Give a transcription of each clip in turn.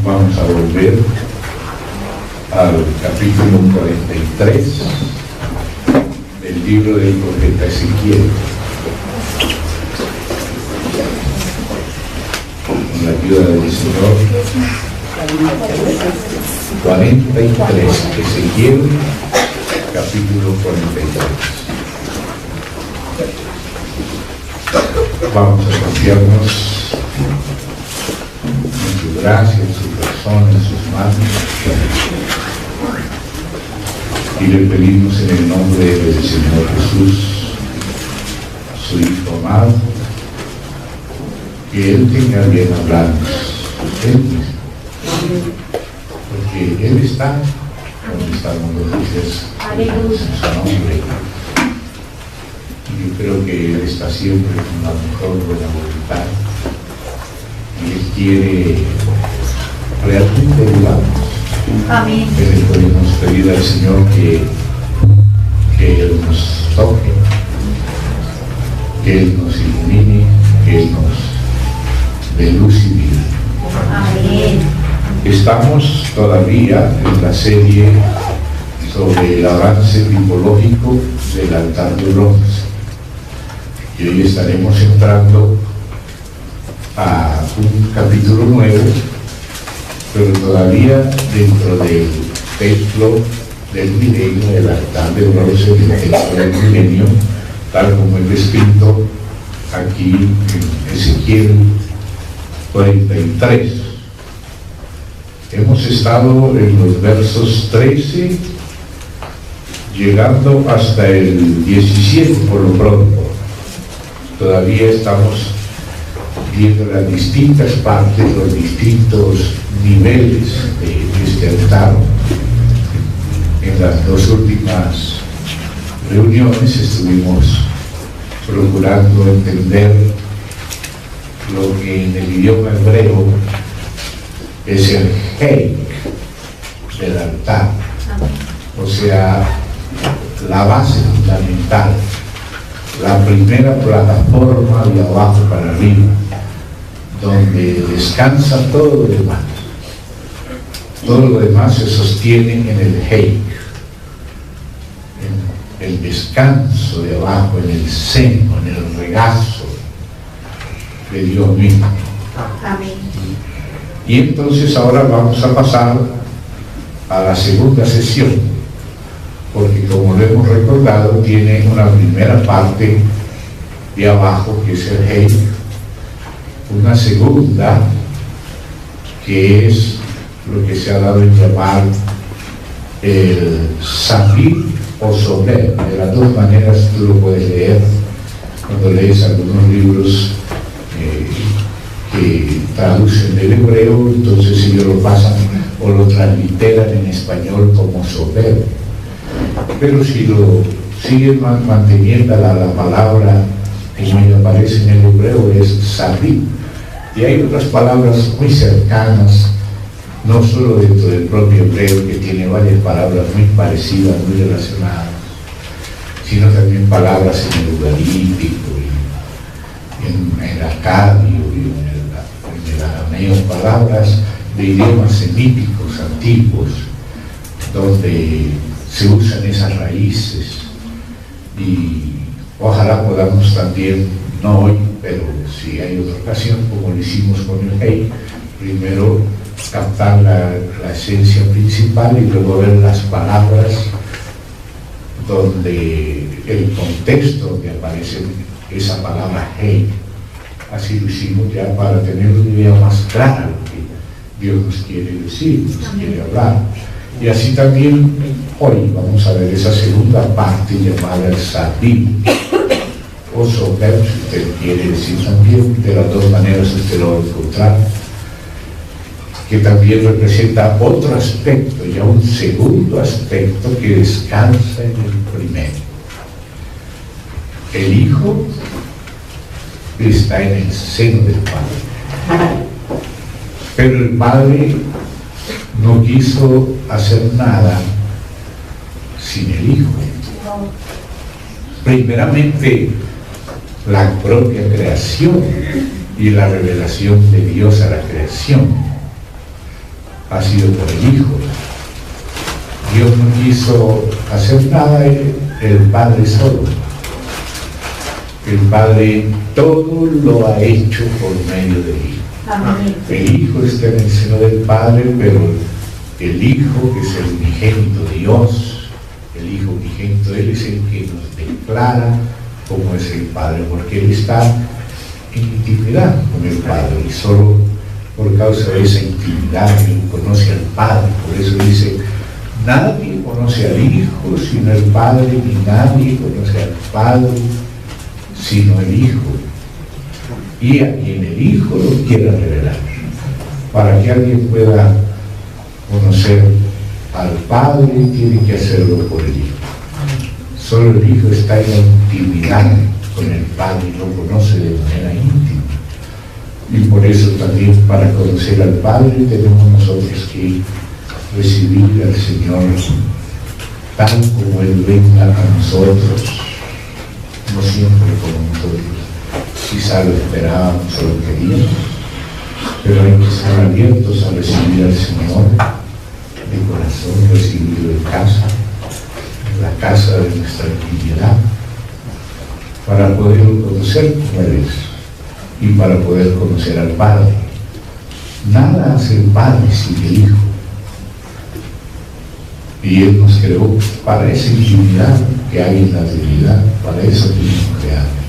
Vamos a volver al capítulo 43 del libro del profeta Ezequiel. Con la ayuda del Señor. 43, Ezequiel, capítulo 43. Vamos a confiarnos en su gracia, en su persona, en sus manos, y le pedimos en el nombre del Señor Jesús, su Hijo amado, que Él tenga bien hablarnos, Él mismo, porque Él está donde estamos nosotros, en su nombre. Y yo creo que Él está siempre con la mejor buena voluntad. Y Él quiere realmente ayudarnos. Amén. Le podemos pedir al Señor que Él nos toque, que Él nos ilumine, que Él nos dé luz y vida. Amén. Estamos todavía en la serie sobre el avance tipológico del altar de bronce. Y hoy estaremos entrando a un capítulo nuevo, pero todavía dentro del templo del milenio, del altar de bronce del templo del milenio, tal como es descrito aquí en Ezequiel 43. Hemos estado en los versos 13, llegando hasta el 17 por lo pronto. Todavía estamos viendo las distintas partes, los distintos niveles de este altar. En las dos últimas reuniones estuvimos procurando entender lo que en el idioma hebreo es el heik del altar, o sea, la base fundamental, la primera plataforma de abajo para arriba, donde descansa todo lo demás. Todo lo demás se sostiene en el heik, en el descanso de abajo, en el seno, en el regazo de Dios mismo. Amén. Y entonces ahora vamos a pasar a la segunda sesión, porque como lo hemos recordado, tiene una primera parte de abajo que es el heik, una segunda que es lo que se ha dado en llamar el safir o soler. De las dos maneras tú lo puedes leer cuando lees algunos libros que traducen del hebreo, entonces ellos lo pasan o lo transliteran en español como soler. Pero si lo siguen manteniendo la palabra como ella aparece en el hebreo es safir. Y hay otras palabras muy cercanas, no solo dentro del propio hebreo, que tiene varias palabras muy parecidas, muy relacionadas, sino también palabras en el ugarítico, en el acadio y en el arameo, palabras de idiomas semíticos antiguos, donde se usan esas raíces. Y ojalá podamos también, no hoy, pero si hay otra ocasión, como lo hicimos con el heik, primero captar la esencia principal y luego ver las palabras donde el contexto donde aparece esa palabra heik. Así lo hicimos ya para tener una idea más clara de lo que Dios nos quiere decir, nos quiere hablar. Y así también hoy vamos a ver esa segunda parte llamada el safir o soler, si usted quiere decir también, de las dos maneras usted lo va a encontrar, que también representa otro aspecto, ya un segundo aspecto que descansa en el primero. El Hijo está en el seno del Padre, pero el Padre no quiso hacer nada sin el Hijo. Primeramente, la propia creación y la revelación de Dios a la creación. ha sido por el Hijo. Dios no quiso hacer nada, el Padre solo. El Padre todo lo ha hecho por medio del Hijo. Amén. El Hijo está en el seno del Padre, pero el Hijo, que es el unigénito de Dios, el Hijo unigénito, Él es el que nos declara cómo es el Padre, porque Él está en intimidad con el Padre, y solo por causa de esa intimidad Él conoce al Padre. Por eso dice: nadie conoce al Hijo sino el Padre, ni nadie conoce al Padre sino el Hijo, y a quien el Hijo lo quiera revelar. Para que alguien pueda conocer al Padre, tiene que hacerlo por el Hijo. Solo el Hijo está en la intimidad con el Padre y lo conoce de manera íntima. Y por eso también, para conocer al Padre, tenemos nosotros que recibir al Señor tal como Él venga a nosotros, no siempre como nosotros quizá lo esperábamos o lo queríamos, pero hay que estar abiertos a recibir al Señor de corazón, recibirlo en casa, en la casa de nuestra intimidad, para poder conocer cómo Él es y para poder conocer al Padre. Nada hace el Padre sin el Hijo, y Él nos creó para esa intimidad que hay en la Trinidad, para eso que nos crearon.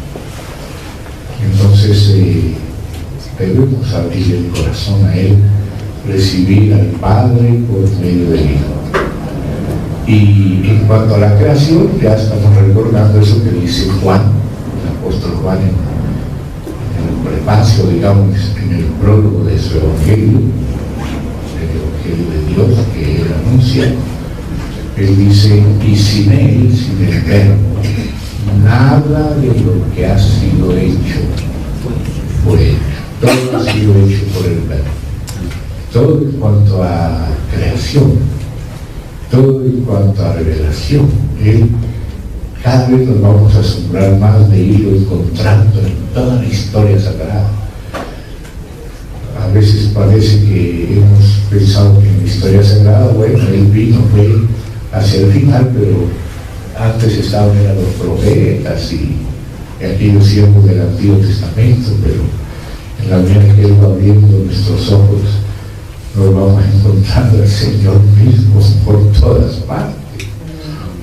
Entonces debemos abrir el corazón a Él, recibir al Padre por medio del Hijo. Y en cuanto a la creación, ya estamos recordando eso que dice Juan, el apóstol Juan, en el prefacio, digamos, en el prólogo de su Evangelio, el Evangelio de Dios que Él anuncia. Él dice: y sin Él, sin el Verbo, nada de lo que ha sido hecho fue hecho. Todo ha sido hecho por el Verbo. Todo en cuanto a creación, todo en cuanto a revelación. Él, cada vez nos vamos a asombrar más de irlo encontrando en toda la historia sagrada. A veces parece que hemos pensado que en la historia sagrada, bueno, Él vino, fue hacia el final, pero antes estaban los profetas y aquellos siervos del Antiguo Testamento, pero en la medida que Él va abriendo nuestros ojos, nos vamos encontrando al Señor mismo por todas partes.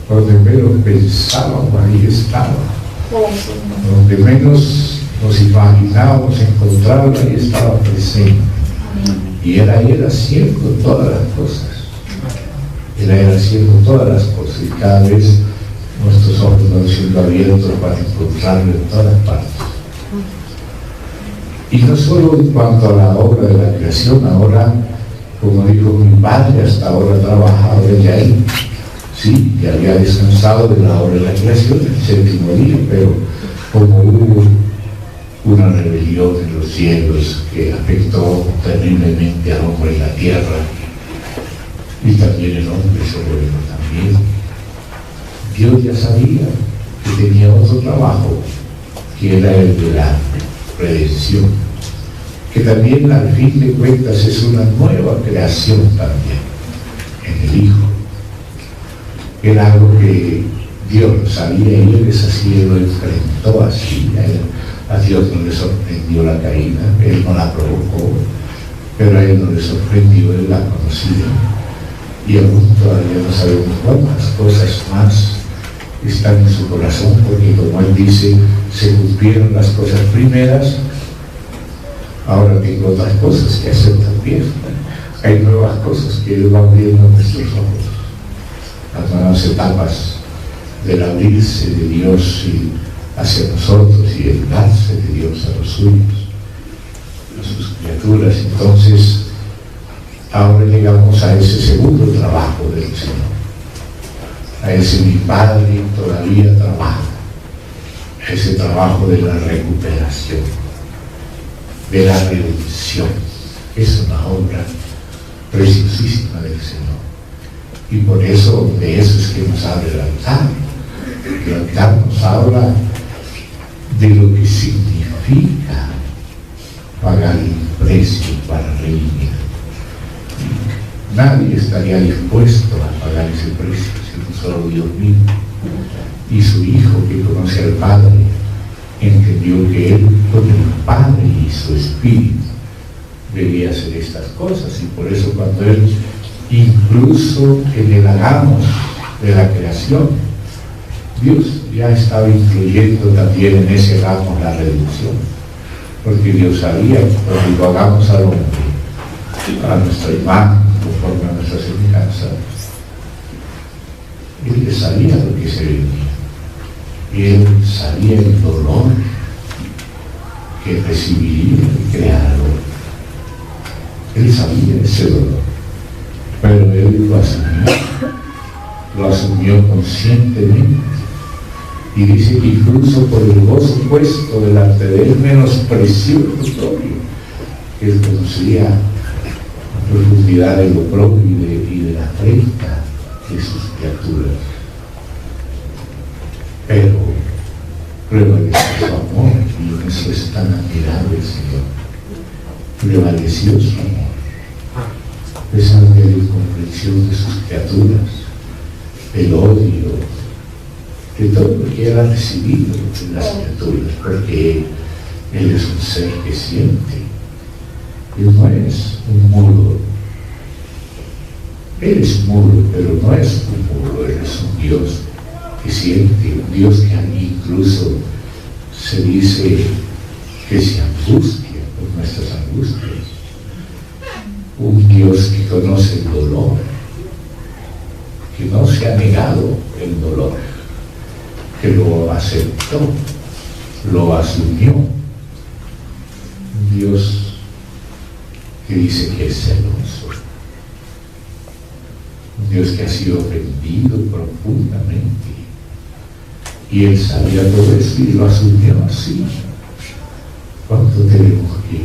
Donde menos pensábamos, ahí estaba. Donde menos nos imaginábamos encontrarlo, ahí estaba presente. Y era Él haciendo todas las cosas. Era haciendo todas las cosas, y cada vez nuestros ojos van siendo abiertos para encontrarlo en todas partes. Y no solo en cuanto a la obra de la creación, ahora, como dijo mi padre, hasta ahora ha trabajado ella ahí, sí, y había descansado de la obra de la creación el séptimo día, pero como hubo una rebelión en los cielos que afectó terriblemente al hombre en la tierra, y también el hombre sobre él también, Dios ya sabía que tenía otro trabajo, que era el de la redención, que también al fin de cuentas es una nueva creación también en el Hijo. Era algo que Dios lo sabía y Él es así, Él lo enfrentó así. A Dios no le sorprendió la caída, Él no la provocó, pero a Él no le sorprendió, Él la conocía. Y aún todavía no sabemos cuántas cosas más están en su corazón, porque como Él dice, se cumplieron las cosas primeras, ahora tengo otras cosas que hacer también. Hay nuevas cosas que Él va abriendo a nuestros ojos, las nuevas etapas del abrirse de Dios y hacia nosotros y el darse de Dios a los suyos, a sus criaturas. Entonces, ahora llegamos a ese segundo trabajo del Señor, a ese mi Padre todavía trabaja, a ese trabajo de la recuperación, de la redención. Es una obra preciosísima del Señor, y por eso de eso es que nos habla el altar. El altar nos habla de lo que significa pagar el precio para redimir. Nadie estaría dispuesto a pagar ese precio, sino solo Dios mismo. Y su Hijo, que conoce al Padre, entendió que Él, con el Padre y su Espíritu, debía hacer estas cosas. Y por eso cuando Él, incluso en el hagamos de la creación, Dios ya estaba incluyendo también en ese hagamos la redención. Porque Dios sabía, cuando lo hagamos al hombre, a nuestra imagen, conforme a nuestra semejanza, Él sabía lo que se venía. Y Él sabía el dolor que recibiría el Creador. Él sabía ese dolor, pero Él lo asumió conscientemente. Y dice que incluso por el gozo puesto delante de Él menospreció el oprobio, que Él conocía la profundidad del oprobio y de la afrenta de sus criaturas. Pero prevaleció su amor, y en eso es tan admirable el Señor. Prevaleció su amor, a pesar de la incomprensión de sus criaturas, el odio, de todo lo que Él ha recibido de las criaturas, porque Él es un ser que siente. Él no es un muro. Él es mudo, pero no es un mudo. Él es un Dios que siente, un Dios que incluso se dice que se angustia por nuestras angustias, un Dios que conoce el dolor, que no se ha negado el dolor, que lo aceptó, lo asumió. Un Dios que dice que es celoso, un Dios que ha sido ofendido profundamente, y Él sabía todo eso y lo asumió así. ¿Cuánto tenemos que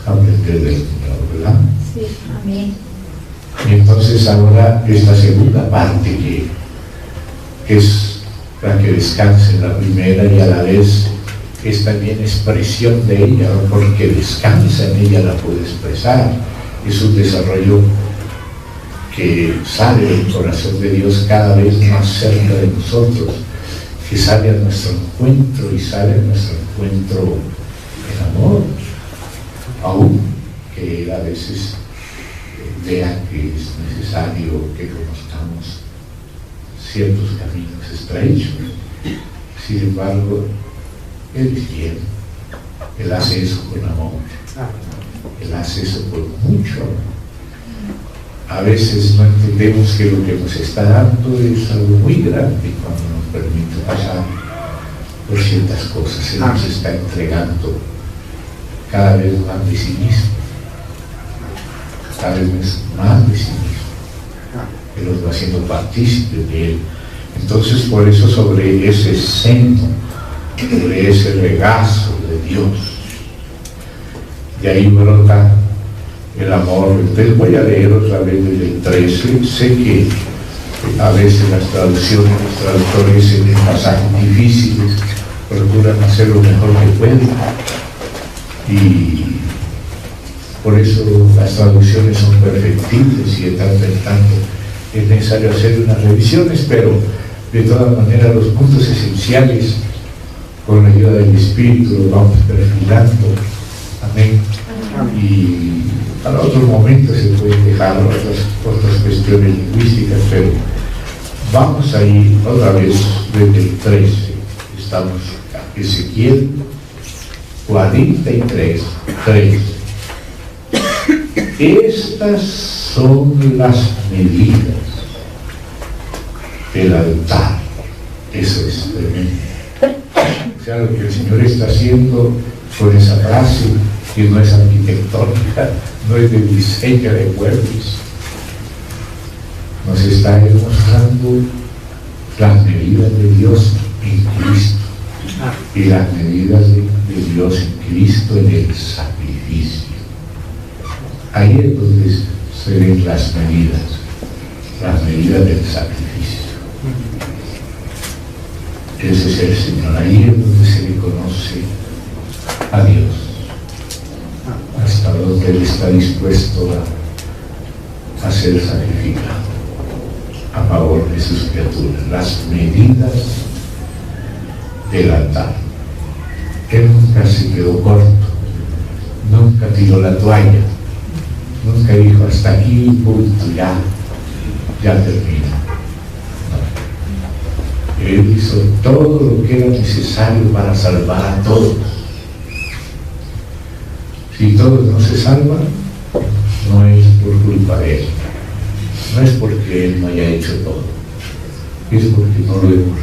aprender del Señor, verdad? Sí, amén. Y entonces ahora esta segunda parte que es la que descansa en la primera, y a la vez es también expresión de ella, ¿no? Porque descansa en ella, la puede expresar. Es un desarrollo que sale del corazón de Dios cada vez más cerca de nosotros, que sale a nuestro encuentro, y sale a nuestro encuentro en amor, aún que Él a veces vea que es necesario que conozcamos ciertos caminos estrechos. Sin embargo, Él es fiel. Él hace eso con amor. Él hace eso con mucho amor. A veces no entendemos que lo que nos está dando es algo muy grande cuando nos permite pasar por ciertas cosas. Él nos está entregando cada vez más de sí mismo, cada vez más de sí mismo. Él nos va haciendo partícipe de Él. Entonces, por eso, sobre ese seno, sobre ese regazo de Dios, de ahí brota el amor. Entonces voy a leer otra vez desde el 13. Sé que a veces las traducciones, los traductores en pasajes difíciles procuran hacer lo mejor que pueden, y por eso las traducciones son perfectibles, y de tanto en tanto es necesario hacer unas revisiones, pero de todas maneras los puntos esenciales, con la ayuda del Espíritu, los vamos perfilando. Amén. Y para otros momentos se pueden dejar otras cuestiones lingüísticas, pero vamos a ir otra vez desde el 13. Estamos a Ezequiel 43, 3. Estas son las medidas del altar. Eso es tremendo. O sea, lo que el Señor está haciendo con esa frase, que no es arquitectónica, no es de diseño de muebles, nos está demostrando las medidas de Dios en Cristo, y las medidas de Dios en Cristo en el sacrificio. Ahí es donde se ven las medidas del sacrificio. Ese es el Señor. Ahí es donde se le conoce a Dios, hasta donde Él está dispuesto a ser sacrificado a favor de sus criaturas. Las medidas del altar. Él nunca se quedó corto, nunca tiró la toalla, nunca dijo hasta aquí, punto, ya termina. No. Él hizo todo lo que era necesario para salvar a todos. Si todos no se salvan, no es por culpa de él, no es porque él no haya hecho todo, es porque no lo hemos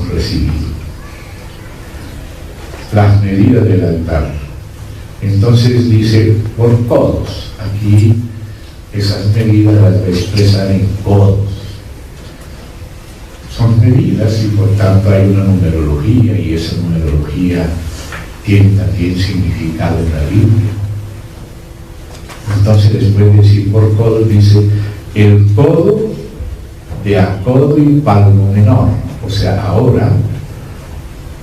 recibido, las medidas del altar. Entonces dice por codos. Aquí esas medidas las va a expresar en codos. Son medidas y por tanto hay una numerología, y esa numerología tiene también significado en la Biblia. Entonces después de decir por codos dice el codo de acodo y palmo menor. O sea, ahora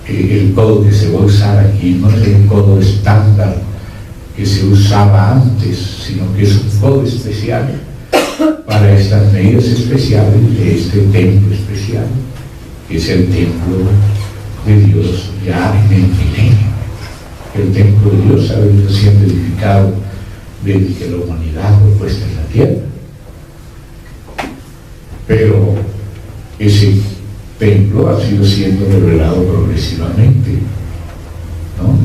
el codo que se va a usar aquí no es el codo estándar que se usaba antes, sino que es un codo especial para estas medidas especiales de este templo especial, que es el templo de Dios ya en el milenio. El templo de Dios ha venido siendo edificado desde que la humanidad fue puesta en la tierra, pero ese templo ha sido siendo revelado progresivamente, ¿no?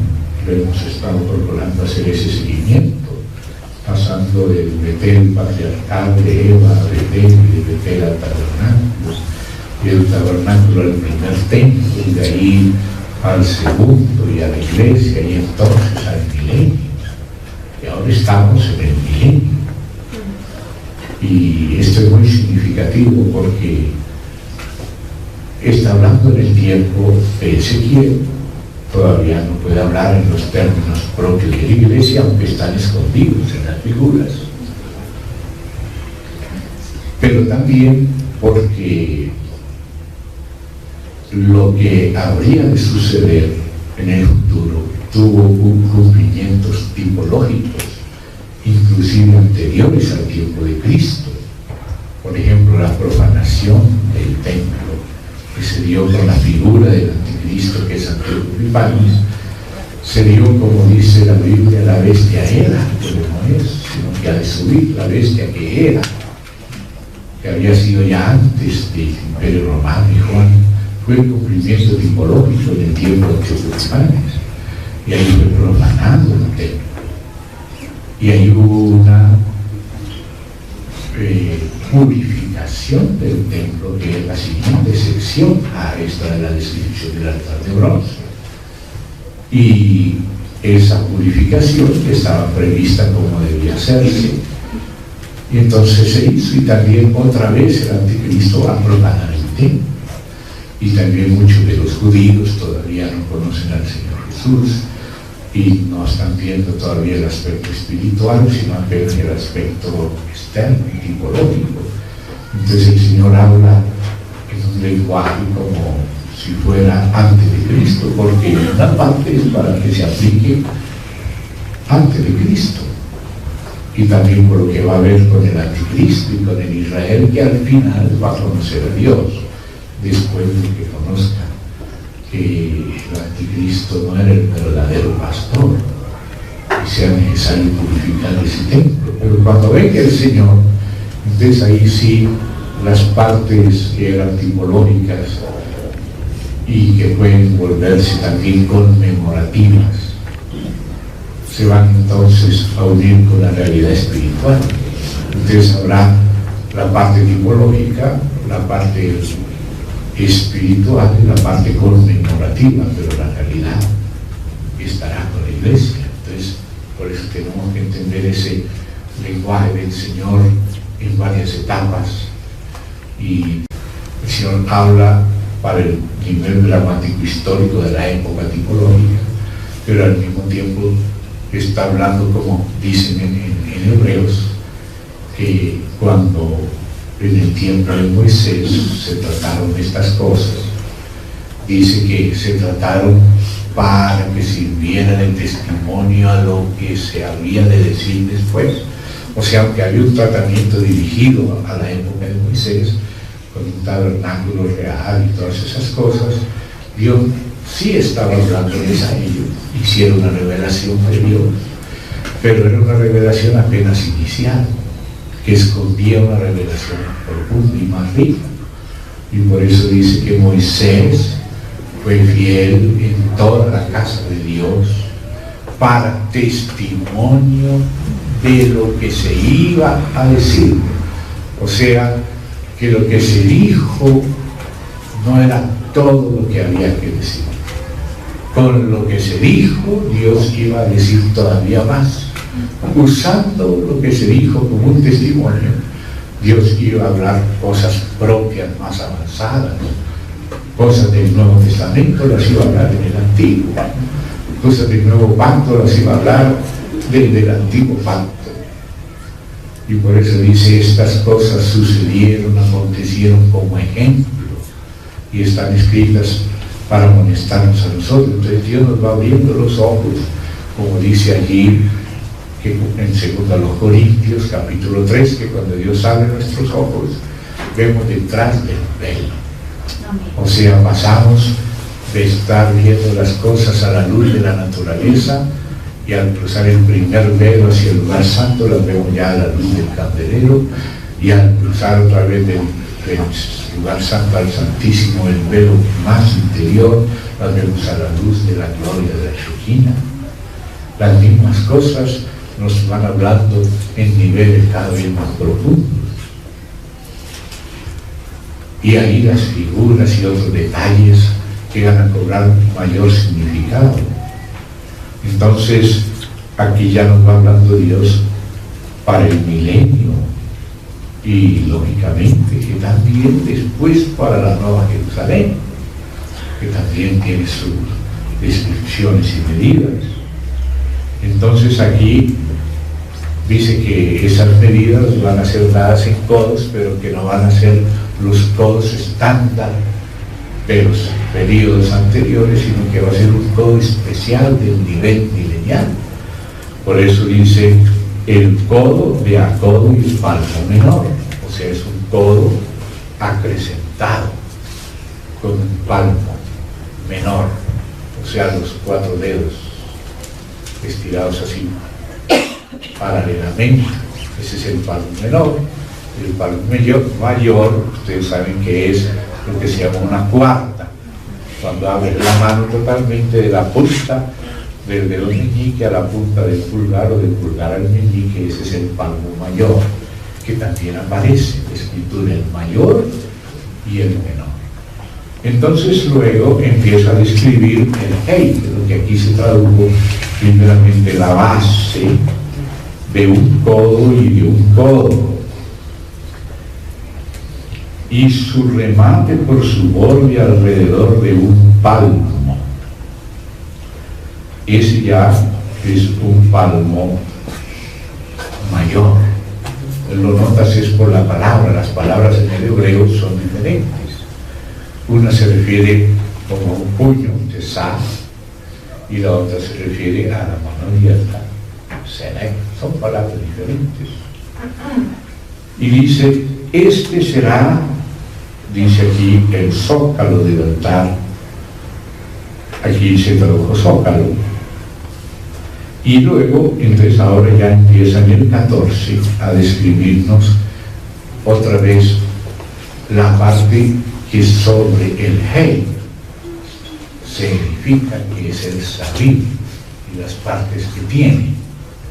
Lo hemos estado procurando hacer ese seguimiento, pasando del Betel patriarcal de Eva a Betel, y de Betel al tabernáculo, y del tabernáculo al primer templo, y de ahí al segundo y a la iglesia, y entonces al milenio. Y ahora estamos en el milenio. Y esto es muy significativo porque está hablando en el tiempo de Ezequiel. Todavía no puede hablar en los términos propios de la iglesia, aunque están escondidos en las figuras. Pero también porque lo que habría de suceder en el futuro tuvo cumplimientos tipológicos, inclusive anteriores al tiempo de Cristo. Por ejemplo, la profanación del templo, que se dio con la figura del anticristo, que es Anticristo, se dio, como dice la Biblia, la bestia era, pero no es, sino que ha de subir la bestia que era, que había sido ya antes del Imperio Romano. Y Juan fue el cumplimiento tipológico en el tiempo de Teotihuacanes, y ahí fue profanado el templo, y hay una purificación del templo, que es la siguiente sección a esta de la descripción del altar de bronce. Y esa purificación estaba prevista como debía hacerse, y entonces se hizo. Y también otra vez el anticristo va a profanar el templo, y también muchos de los judíos todavía no conocen al Señor Jesús y no están viendo todavía el aspecto espiritual, sino apenas el aspecto externo, tipológico. Entonces el Señor habla en un lenguaje como si fuera antes de Cristo, porque en una parte es para que se aplique antes de Cristo, y también por lo que va a haber con el anticristo y con el Israel, que al final va a conocer a Dios, después de que conozca que el anticristo no era el verdadero pastor y sea necesario purificar ese templo. Pero cuando venga el Señor, entonces ahí sí las partes que eran tipológicas y que pueden volverse también conmemorativas se van entonces a unir con la realidad espiritual. Entonces habrá la parte tipológica, la parte espiritual y la parte conmemorativa, pero la realidad estará con la iglesia. Entonces, por eso tenemos que entender ese lenguaje del Señor en varias etapas, y el Señor habla para el nivel dramático histórico de la época tipológica, pero al mismo tiempo está hablando, como dicen en Hebreos, que cuando en el tiempo de Moisés se trataron estas cosas, dice que se trataron para que sirviera de testimonio a lo que se había de decir después. O sea, aunque había un tratamiento dirigido a la época de Moisés, con un tabernáculo real y todas esas cosas, Dios sí estaba hablándoles a ellos, hicieron una revelación de Dios, pero era una revelación apenas inicial, que escondía una revelación profunda y más rica. Y por eso dice que Moisés fue fiel en toda la casa de Dios para testimonio de lo que se iba a decir. O sea, que lo que se dijo no era todo lo que había que decir. Con lo que se dijo, Dios iba a decir todavía más. Usando lo que se dijo como un testimonio, Dios iba a hablar cosas propias más avanzadas, cosas del Nuevo Testamento las iba a hablar en el Antiguo, cosas del Nuevo Pacto las iba a hablar del Antiguo Pacto. Y por eso dice, estas cosas sucedieron, acontecieron como ejemplo y están escritas para amonestarnos a nosotros. Entonces Dios nos va abriendo los ojos, como dice allí que en 2 Corintios capítulo 3, que cuando Dios abre nuestros ojos vemos detrás del velo. O sea, pasamos de estar viendo las cosas a la luz de la naturaleza, y al cruzar el primer velo hacia el lugar santo las vemos ya a la luz del candelero, y al cruzar otra vez del lugar santo al santísimo, el velo más interior, las vemos a la luz de la gloria de la Shekinah. Las mismas cosas nos van hablando en niveles cada vez más profundos. Y ahí las figuras y otros detalles llegan a cobrar mayor significado. Entonces, aquí ya nos va hablando Dios para el milenio y, lógicamente, que también después para la Nueva Jerusalén, que también tiene sus descripciones y medidas. Entonces aquí dice que esas medidas van a ser dadas en codos, pero que no van a ser los codos estándar de los periodos anteriores, sino que va a ser un codo especial del nivel milenial. Por eso dice el codo de a codo y palmo menor, o sea, es un codo acrecentado con un palmo menor, o sea, los 4 dedos estirados así paralelamente. Ese es el palmo menor. El palmo mayor, ustedes saben que es lo que se llama una cuarta, cuando abres la mano totalmente de la punta del dedo meñique a la punta del pulgar o del pulgar al meñique. Ese es el palmo mayor, que también aparece en la escritura, el mayor y el menor. Entonces luego empieza a describir el hey, que es lo que aquí se tradujo primeramente, la base de un codo y de un codo, y su remate por su borde alrededor de un palmo. Ese ya es un palmo mayor. Lo notas es por la palabra. Las palabras en el hebreo son diferentes. Una se refiere como un puño, un tesá, y la otra se refiere a la mano abierta, seré. Son palabras diferentes. Y dice, este será, dice aquí, el zócalo del altar. Aquí se tradujo zócalo. Y luego, entonces ahora ya empieza en el 14 a describirnos otra vez la parte que es sobre el hey. Significa que es el salir y las partes que tiene.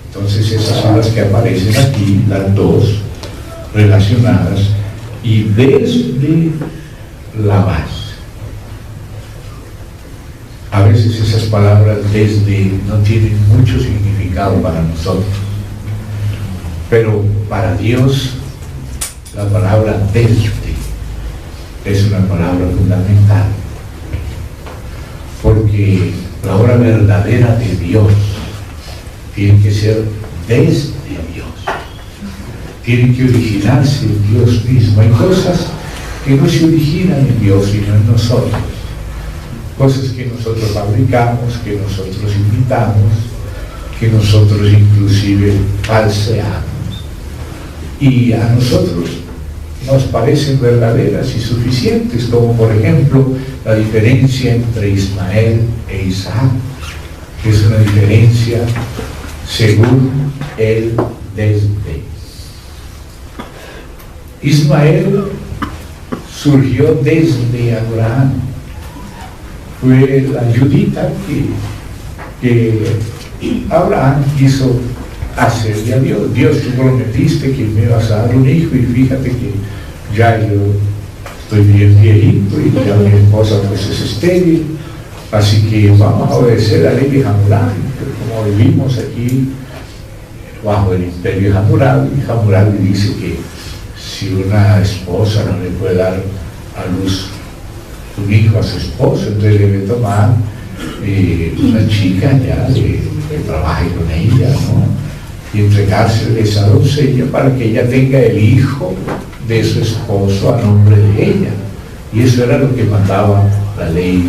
Entonces esas son las que aparecen aquí, las dos relacionadas, y desde la base. A veces esas palabras desde no tienen mucho significado para nosotros, pero para Dios la palabra desde es una palabra fundamental, porque la obra verdadera de Dios tiene que ser desde Dios, tiene que originarse en Dios mismo. Hay cosas que no se originan en Dios sino en nosotros, cosas que nosotros fabricamos, que nosotros imitamos, que nosotros inclusive falseamos. y a nosotros nos parecen verdaderas y suficientes, como por ejemplo la diferencia entre Ismael e Isaac, que es una diferencia según el desde. Ismael surgió desde Abraham, fue la ayudita que Abraham quiso hacerle a Dios. Dios, tú prometiste que me ibas a dar un hijo y fíjate que ya yo estoy bien viejito y ya mi esposa pues es estéril, así que vamos a obedecer la ley de Hammurabi, como vivimos aquí bajo el imperio de Hammurabi. Hammurabi dice que si una esposa no le puede dar a luz un hijo a su esposo, entonces debe tomar una chica ya que trabaje con ella, ¿no? Y entregársele esa doncella para que ella tenga el hijo de su esposo a nombre de ella. Y eso era lo que mandaba la ley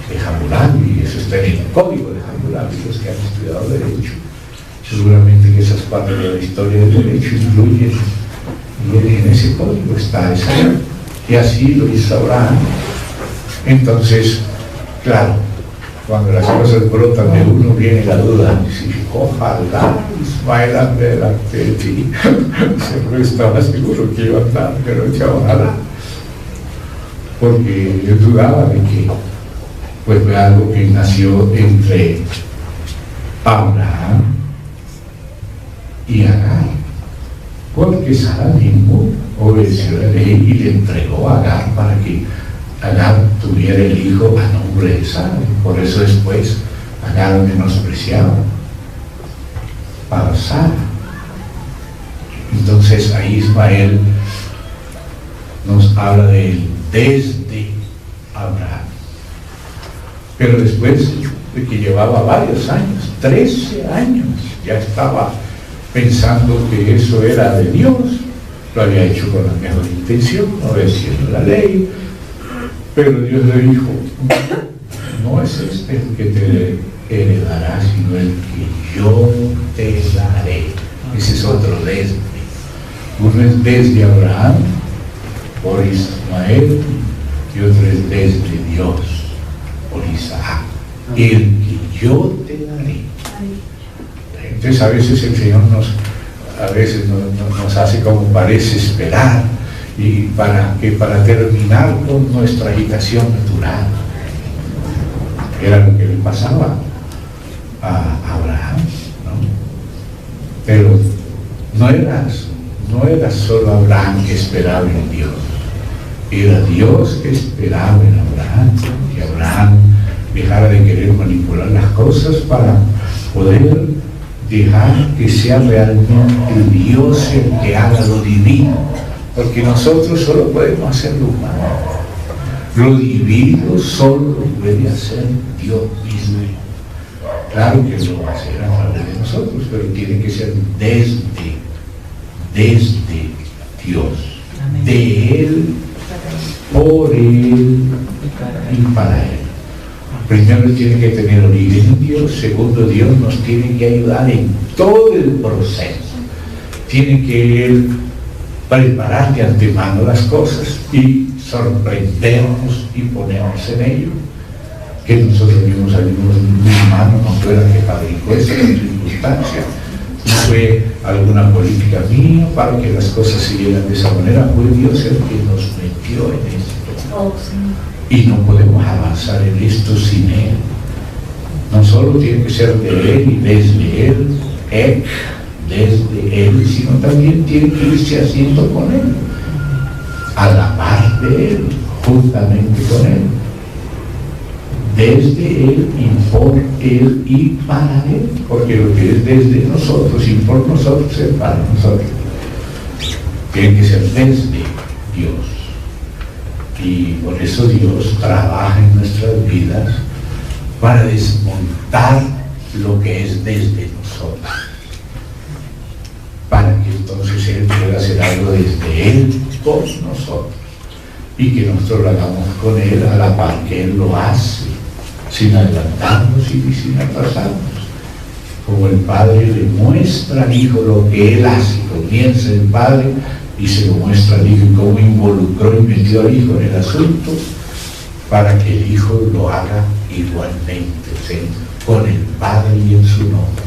de Hammurabi, y eso está en el código de Hammurabi. Los que han estudiado derecho, seguramente que esas partes de la historia del derecho incluyen, y en ese código está esa ley. Y así lo hizo Abraham. Entonces, claro, cuando las cosas brotan de uno, viene la duda, si ojalá Ismael ande delante de ti. Siempre estaba seguro que iba a andar, pero ojalá, porque yo dudaba de que pues fue algo que nació entre Abraham y Agar, porque Sara mismo obedeció la ley y le entregó a Agar para que Agar tuviera el hijo a nombre de Sara. Por eso después Agar menospreciaba para Sara. Entonces ahí Ismael nos habla de él desde Abraham. Pero después de que llevaba varios años, 13 años, ya estaba pensando que eso era de Dios. Lo había hecho con la mejor intención, obedeciendo la ley. Pero Dios le dijo, no es este el que te heredará, sino el que yo te daré. Ese es otro desde. Uno es desde Abraham, por Ismael, y otro es desde Dios, por Isaac. El que yo te daré. Entonces a veces el Señor nos hace como parece esperar, y para terminar con nuestra agitación natural. Era lo que le pasaba a Abraham, ¿no? Pero no era solo Abraham que esperaba en Dios, era Dios que esperaba en Abraham, que Abraham dejara de querer manipular las cosas para poder dejar que sea realmente Dios el que haga lo divino. Porque nosotros solo podemos hacer lo humano. Lo divino solo lo puede hacer Dios mismo. Claro que lo va a hacer a través de nosotros, pero tiene que ser desde Dios. Amén. De Él, por Él y para Él. Primero tiene que tener origen en Dios. Segundo, Dios nos tiene que ayudar en todo el proceso. Tiene que Él preparar de antemano las cosas y sorprendernos y ponernos en ello. Que nosotros mismos salimos de mi mano, no fue la que fabricó esa circunstancia, no fue alguna política mía para que las cosas siguieran de esa manera, fue Dios el que nos metió en esto. Y no podemos avanzar en esto sin Él. No solo tiene que ser de Él y desde Él, desde Él, sino también tiene que irse haciendo con Él, a la par de Él, juntamente con Él, desde Él y por Él y para Él, porque lo que es desde nosotros y por nosotros es para nosotros. Tiene que ser desde Dios, y por eso Dios trabaja en nuestras vidas para desmontar lo que es desde nosotros, para que entonces Él pueda hacer algo desde Él por nosotros, y que nosotros lo hagamos con Él a la par que Él lo hace, sin adelantarnos y sin atrasarnos. Como el Padre le muestra al Hijo lo que Él hace con comienza el padre y se lo muestra al hijo y cómo involucró y metió al hijo en el asunto para que el hijo lo haga igualmente, o sea, con el padre y en su nombre.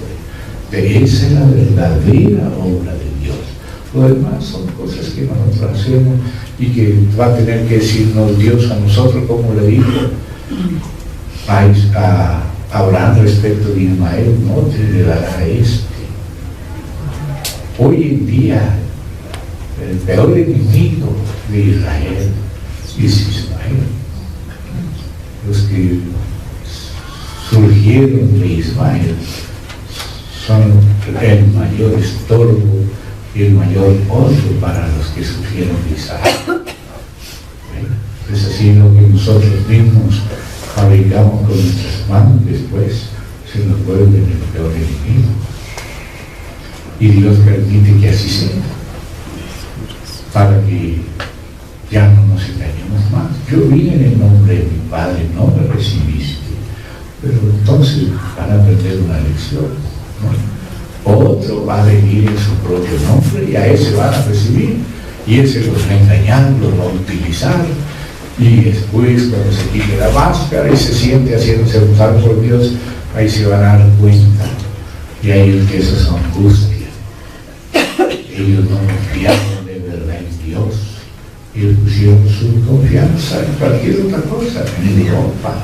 De esa es la verdadera obra de Dios. Lo demás son cosas que nosotros hacemos y que va a tener que decirnos Dios a nosotros, como le dijo a Abraham respecto de Ismael: no te heredará este. Hoy en día el peor enemigo de Israel es Ismael. Los que surgieron de Ismael son el mayor estorbo y el mayor odio para los que surgieron de Isaac. Es así lo que nosotros mismos fabricamos con nuestras manos, después se nos vuelve el peor enemigo. Y Dios permite que así sea, para que ya no nos engañemos más. Yo vine en el nombre de mi Padre, no me recibiste, pero entonces van a aprender una lección, ¿no? Otro va a venir en su propio nombre y a ese van a recibir, y ese los va a engañar, los va a utilizar, y después cuando se quite la máscara y se siente haciéndose usar por Dios, ahí se van a dar cuenta, y ahí empieza su angustia. Ellos no confiaron de verdad en Dios, ellos pusieron su confianza en cualquier otra cosa, en Europa,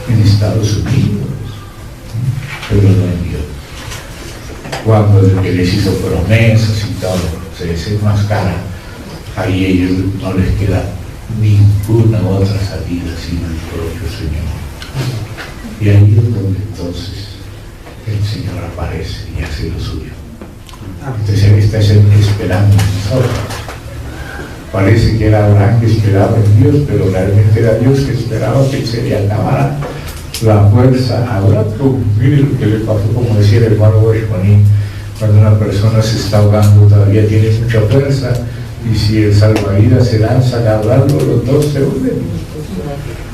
en Estados Unidos, pero no en Dios. Cuando el que les hizo promesas y todo se desenmascara, ahí a ellos no les queda ninguna otra salida sino el propio Señor. Y ahí es donde entonces el Señor aparece y hace lo suyo. Entonces Él está esperando en nosotros. Parece que era Abraham que esperaba en Dios, pero realmente era Dios que esperaba que se le acabara la fuerza. Ahora, mire lo que le pasó, como decía el hermano Boschmaní, cuando una persona se está ahogando, todavía tiene mucha fuerza, y si el salvavidas se lanza a agarrarlo, los dos se hunden.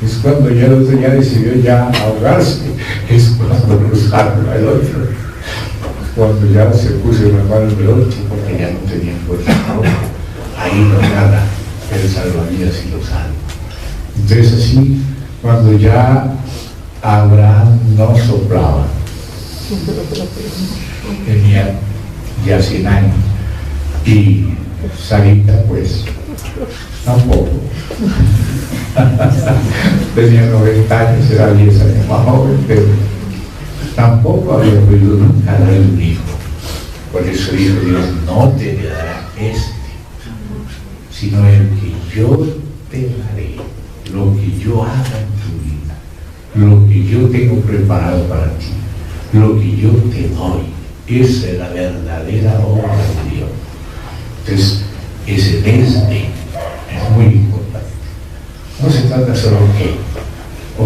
Es cuando ya el otro ya decidió ya ahogarse, es cuando lo salva el otro, cuando ya se puso la mano del otro, porque ya no tenía fuerza. Ahí lo agarra el salvavidas y lo salva. Entonces así, cuando ya Abraham no soplaba, tenía ya 100 años, y Sarita pues tampoco, tenía 90 años, era 10 años más joven, pero tampoco había podido nunca darle un hijo. Por eso dijo Dios: no te dará sino el que yo te daré, lo que yo haga en tu vida, lo que yo tengo preparado para ti, lo que yo te doy. Esa es la verdadera obra de Dios. Entonces, ese desde es muy importante. No se trata solo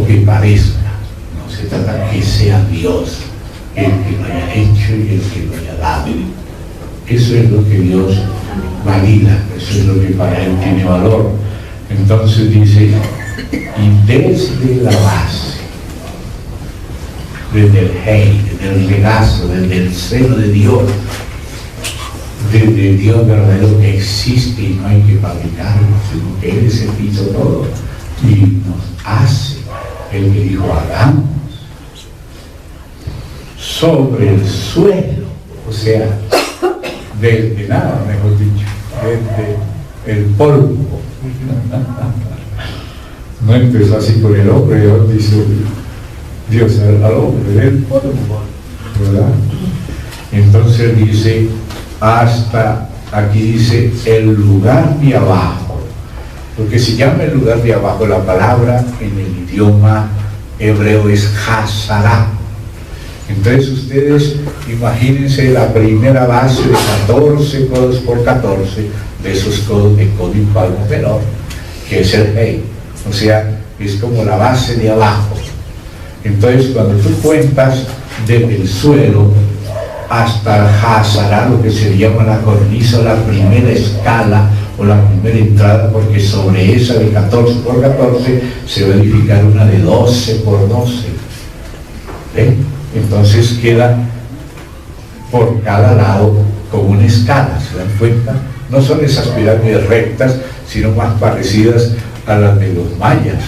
que parezca, no se trata que sea Dios el que lo haya hecho y el que lo haya dado. Eso es lo que Dios valida, eso es lo que para Él tiene valor. Entonces dice: y desde la base, desde el hey, desde el regazo, desde el seno de Dios, desde Dios verdadero que existe y no hay que fabricarlo, sino que Él es el que hizo todo y nos hace, el que dijo hagamos, sobre el suelo, o sea, desde nada, mejor dicho, desde el polvo. No empezó así con el hombre, Dios dice Dios al hombre del polvo, ¿verdad? Entonces dice, hasta aquí dice el lugar de abajo, porque se llama el lugar de abajo, la palabra en el idioma hebreo es Hazará. Entonces ustedes imagínense la primera base de 14 codos por 14 de esos codos de codo y palmo menor, que es el hey, o sea, es como la base de abajo. Entonces cuando tú cuentas desde el suelo hasta Hazará, lo que se llama la cornisa, la primera escala o la primera entrada, porque sobre esa de 14 por 14 se va a edificar una de 12 por 12. ¿Ven? Entonces queda por cada lado como una escala, ¿se dan cuenta? No son esas pirámides rectas, sino más parecidas a las de los mayas,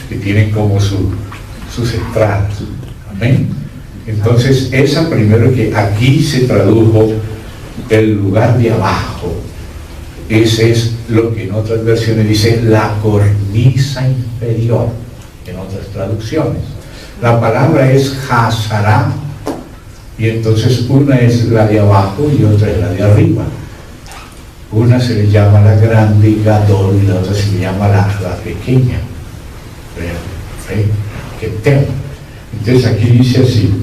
que tienen como sus entradas. ¿Amén? Entonces, esa primero, que aquí se tradujo el lugar de abajo, ese es lo que en otras versiones dice la cornisa inferior, en otras traducciones. La palabra es Hazará, y entonces una es la de abajo y otra es la de arriba. Una se le llama la grande, Gadol, y la otra se le llama la pequeña, Keter. Entonces aquí dice así: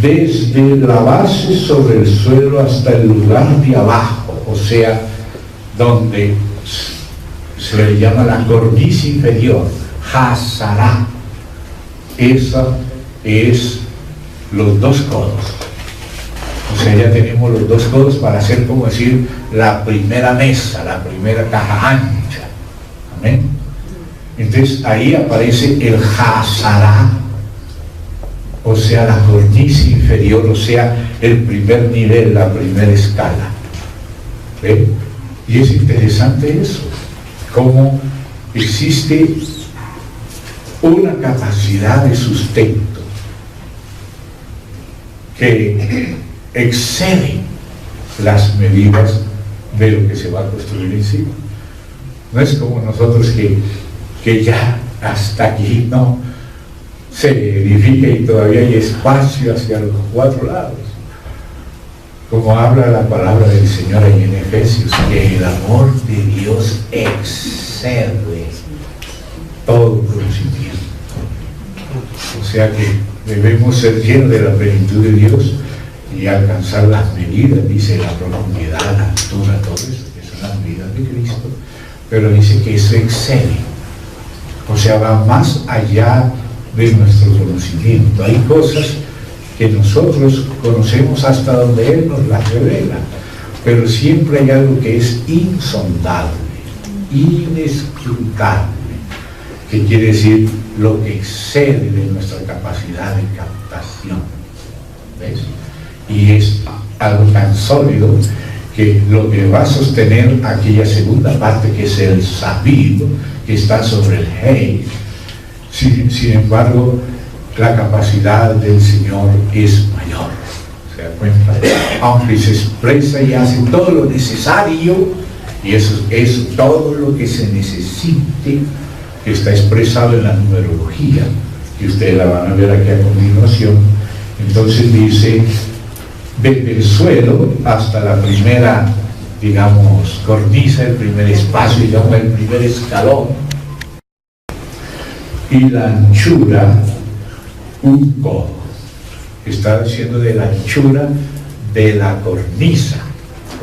desde la base sobre el suelo hasta el lugar de abajo, o sea, donde se le llama la cornisa inferior, Hazará. Esa es los 2 codos. O sea, ya tenemos los 2 codos para hacer, como decir, la primera mesa, la primera caja ancha. Amén. Entonces ahí aparece el Hazará, o sea, la cornisa inferior, o sea, el primer nivel, la primera escala. ¿Ve? Y es interesante eso, cómo existe una capacidad de sustento que excede las medidas de lo que se va a construir encima. No es como nosotros que ya hasta aquí no se edifica y todavía hay espacio hacia los 4 lados. Como habla la palabra del Señor ahí en Efesios, que el amor de Dios excede todo conocimiento. O sea que debemos ser llenos de la plenitud de Dios y alcanzar las medidas, dice, la profundidad, la altura, todo eso, que son las medidas de Cristo, pero dice que eso excede, o sea, va más allá de nuestro conocimiento. Hay cosas que nosotros conocemos hasta donde Él nos las revela, pero siempre hay algo que es insondable, inescrutable, que quiere decir lo que excede de nuestra capacidad de captación. ¿Ves? Y es algo tan sólido que lo que va a sostener aquella segunda parte, que es el sabido, que está sobre el Hey. Sin embargo, la capacidad del Señor es mayor. ¿Se da cuenta? Aunque se expresa y hace todo lo necesario, y eso es todo lo que se necesite, que está expresado en la numerología, que ustedes la van a ver aquí a continuación. Entonces dice, desde el suelo hasta la primera, digamos, cornisa, el primer espacio, digamos, el primer escalón, y la anchura, un codo. Está diciendo de la anchura de la cornisa,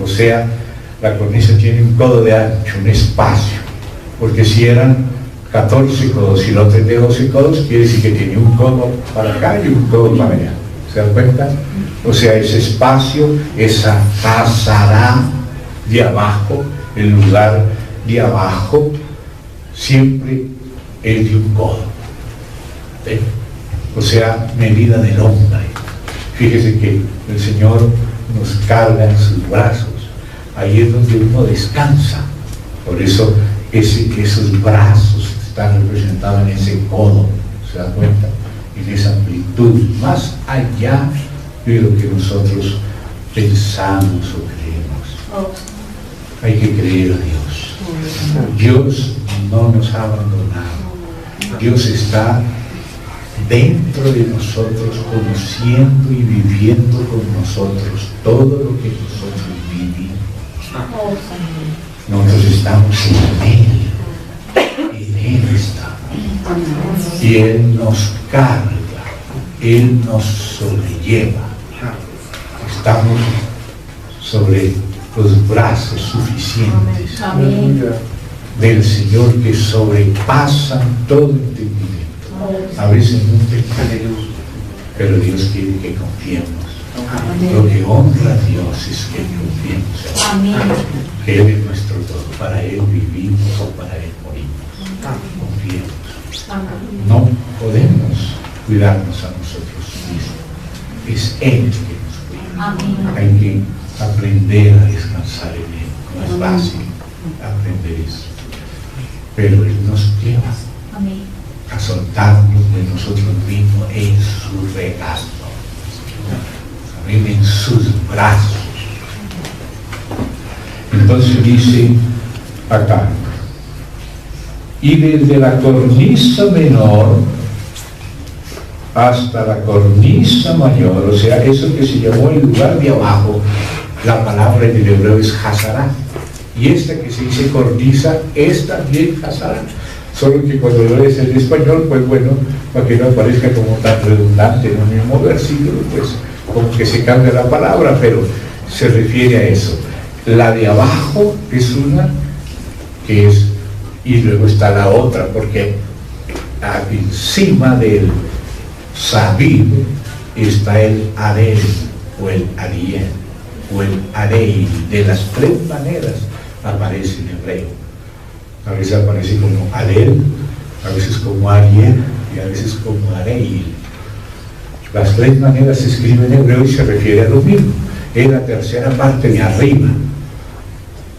o sea, la cornisa tiene un codo de ancho, un espacio, porque si eran 14 codos y la otra de 12 codos, quiere decir que tiene un codo para acá y un codo para allá. ¿Se dan cuenta? O sea, ese espacio, esa Hazará de abajo, el lugar de abajo, siempre es de un codo. ¿Ven? O sea, medida del hombre. Fíjese que el Señor nos carga en sus brazos. Ahí es donde uno descansa. Por eso esos brazos están representados en ese codo. ¿Se dan cuenta? En esa amplitud, más allá de lo que nosotros pensamos o creemos. Hay que creer a Dios. Dios no nos ha abandonado. Dios está dentro de nosotros, conociendo y viviendo con nosotros todo lo que nosotros vivimos. Nosotros estamos en Él estamos, y Él nos carga, Él nos sobrelleva. Estamos sobre los brazos suficientes del Señor, que sobrepasan todo entendimiento. A veces no entendemos, pero Dios quiere que confiemos. Lo que honra a Dios es que confiemos. Que Él es nuestro todo. Para Él vivimos o para Él morimos. Confiemos. No podemos cuidarnos a nosotros mismos. es Él que nos cuida. Amén. Hay que aprender a descansar en Él. No es fácil aprender eso, pero Él nos lleva Amén. a soltarnos de nosotros mismos en su regazo, en sus brazos. Entonces dice acá, y desde la cornisa menor hasta la cornisa mayor, o sea, eso que se llamó el lugar de abajo, la palabra en el hebreo es Hazará, y esta que se dice cornisa es también Hazará, solo que cuando lo lees en español, pues bueno, para que no aparezca como tan redundante en un mismo versículo, pues como que se cambia la palabra, pero se refiere a eso. La de abajo es una que es, y luego está la otra, porque encima del Sabid está el Adel, o el Ariel, o el Arei. De las tres maneras aparece en hebreo. A veces aparece como Adel, a veces como Ariel, y a veces como Arei. Las tres maneras se escriben en hebreo y se refiere a lo mismo. Es la tercera parte de arriba.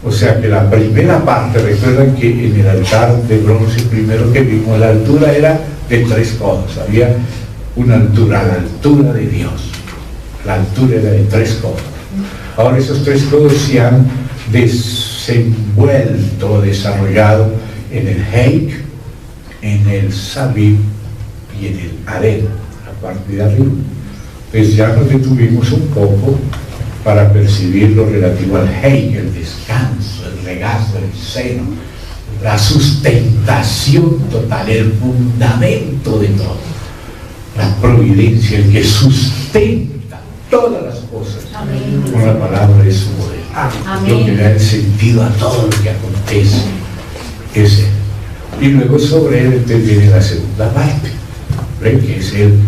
O sea que la primera parte, recuerdan que en el altar de bronce primero que vimos, la altura era de 3 codos. Había una altura, la altura de Dios. La altura era de 3 codos. Ahora esos 3 codos se han desenvuelto, desarrollado en el Heik, en el Sabid y en el Arel, la parte de arriba. Pues ya nos detuvimos un poco para percibir lo relativo al Heik, el descanso, el regazo, el seno, la sustentación total, el fundamento de todo, la providencia, el que sustenta todas las cosas. Amén. Con la palabra de su poder. Amén. Lo que da el sentido a todo lo que acontece es Él. Y luego sobre Él entonces viene la segunda parte, ¿ven? Que es el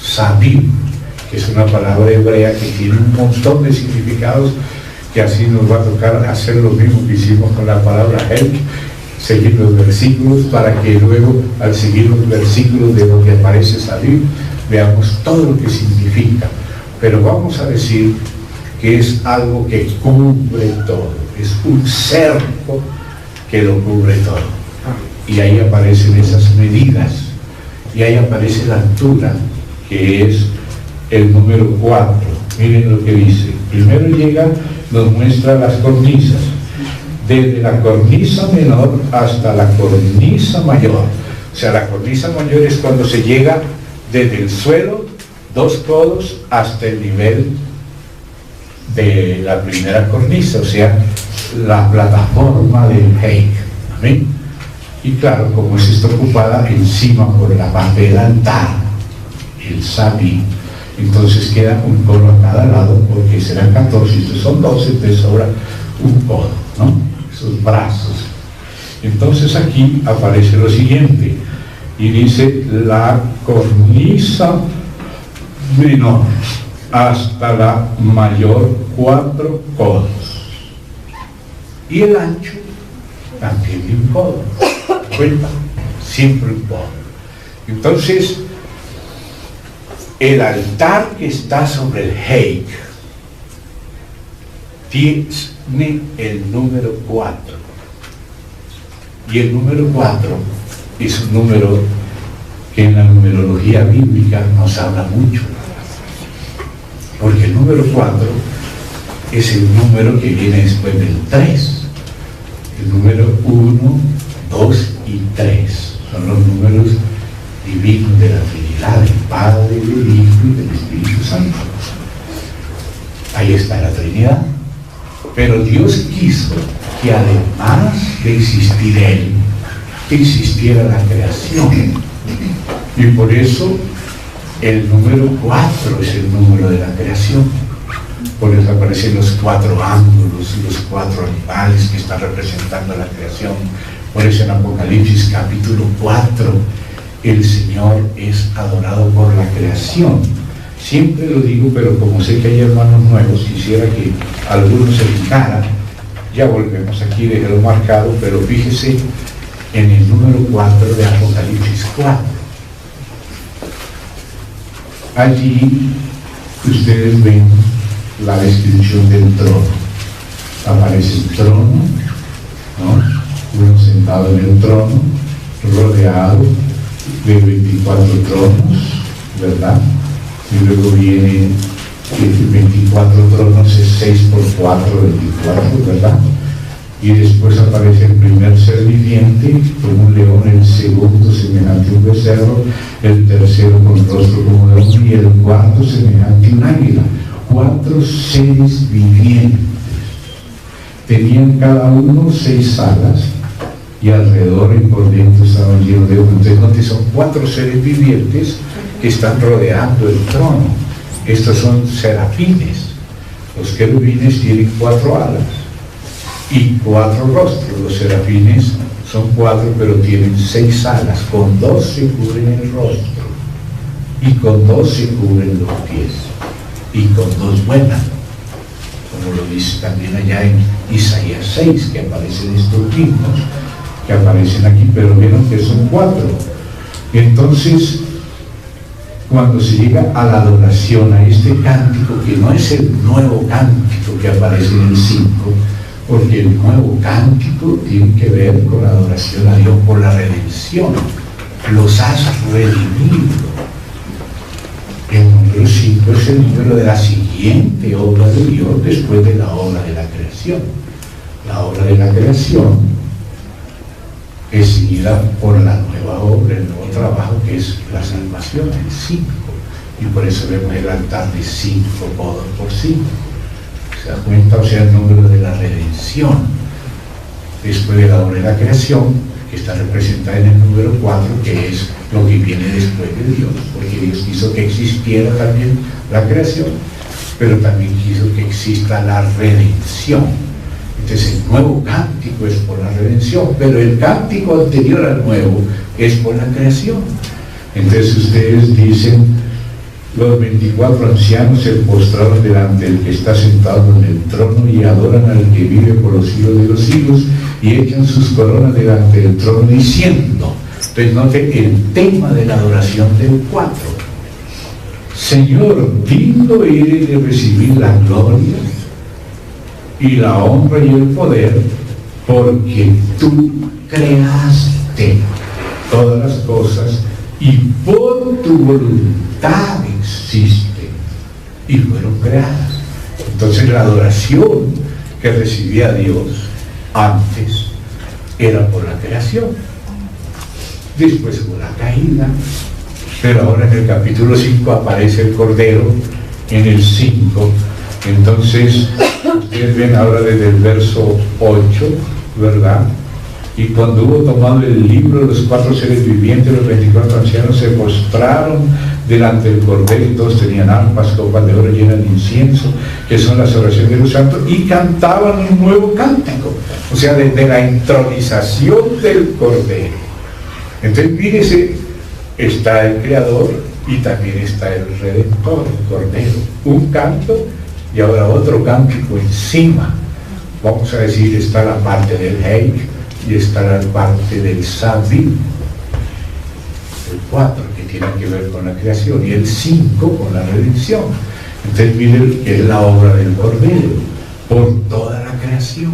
Sabid, que es una palabra hebrea que tiene un montón de significados, que así nos va a tocar hacer lo mismo que hicimos con la palabra Help, seguir los versículos, para que luego, al seguir los versículos de lo que aparece Sabid, veamos todo lo que significa. Pero vamos a decir que es algo que cubre todo, es un cerco que lo cubre todo. Y ahí aparecen esas medidas, y ahí aparece la altura, que es el número 4. Miren lo que dice. Primero llega, nos muestra las cornisas, desde la cornisa menor hasta la cornisa mayor. O sea, la cornisa mayor es cuando se llega desde el suelo, 2 codos, hasta el nivel de la primera cornisa, o sea, la plataforma del Heik. Amén. Y claro, como es está ocupada encima por la parte del altar, el Sabid, entonces queda un codo a cada lado, porque serán 14, estos son 12, entonces sobra un codo, ¿no? Esos brazos. Entonces aquí aparece lo siguiente, y dice la cornisa menor hasta la mayor 4 codos, y el ancho también de un codo. Cuenta, siempre un codo. Entonces, el altar que está sobre el Heik tiene el número 4, y el número 4 es un número que en la numerología bíblica nos habla mucho, porque el número 4 es el número que viene después del 3. El número 1, 2 y 3 son los números divinos de la Trinidad, del Padre, del Hijo y del Espíritu Santo. Ahí está la Trinidad. Pero Dios quiso que además de existir Él, existiera la creación. Y por eso el número 4 es el número de la creación. Por eso aparecen los 4 ángulos y los 4 animales que están representando la creación. Por eso en Apocalipsis capítulo 4 el Señor es adorado por la creación. Siempre lo digo, pero como sé que hay hermanos nuevos, quisiera que algunos se fijaran. Ya volvemos aquí, déjelo marcado, pero fíjese en el número 4 de Apocalipsis 4. Allí ustedes ven la descripción del trono. Aparece el trono, ¿no? Uno sentado en el trono, rodeado de 24 tronos, ¿verdad? Y luego viene 24 tronos, es 6 por 4, 24, ¿verdad? Y después aparece el primer ser viviente como un león, el segundo semejante a un becerro, el tercero con rostro como de hombre y el cuarto semejante a un águila. 4 seres vivientes. Tenían cada uno 6 alas y alrededor y por dentro estaban llenos de ojos. Entonces, son 4 seres vivientes que están rodeando el trono. Estos son serafines. Los querubines tienen 4 alas y 4 rostros. Los serafines son 4, pero tienen 6 alas. Con 2 se cubren el rostro y con 2 se cubren los pies y con 2 vuelan, como lo dice también allá en Isaías 6, que aparecen estos mismos que aparecen aquí, pero vieron que son 4. Entonces, cuando se llega a la adoración, a este cántico, que no es el nuevo cántico que aparece en el 5, porque el nuevo cántico tiene que ver con la adoración a Dios por la redención. Los has redimido. El número 5 es el número de la siguiente obra de Dios después de la obra de la creación. La obra de la creación es seguida por la nueva obra, el nuevo trabajo, que es la salvación, el 5. Y por eso vemos el altar de 5 codos por 5. ¿Se da cuenta? O sea, el número de la redención después de la obra de la creación, que está representada en el número 4, que es lo que viene después de Dios, porque Dios quiso que existiera también la creación, pero también quiso que exista la redención. Entonces el nuevo cántico es por la redención, pero el cántico anterior al nuevo es por la creación. Entonces ustedes dicen, los 24 ancianos se postraron delante del que está sentado en el trono y adoran al que vive por los siglos de los siglos y echan sus coronas delante del trono diciendo. Entonces note el tema de la adoración del 4. Señor, digno eres de recibir la gloria y la honra y el poder, porque tú creaste todas las cosas y por tu voluntad existen y fueron creadas. Entonces la adoración que recibía Dios antes era por la creación, después por la caída, pero ahora en el capítulo 5 aparece el Cordero en el 5. Entonces ustedes ven ahora desde el verso 8, ¿verdad? Y cuando hubo tomado el libro, los 4 seres vivientes, los 24 ancianos se postraron delante del Cordero, y todos tenían arpas, copas de oro llenas de incienso, que son las oraciones de los santos, y cantaban un nuevo cántico, o sea, desde la entronización del Cordero. Entonces, mírese, está el Creador y también está el Redentor, el Cordero. Un canto y ahora otro cántico encima. Vamos a decir, está la parte del Hey y está la parte del Sabim. El 4 que tiene que ver con la creación y el 5 con la redención. Entonces miren que es la obra del Cordero por toda la creación.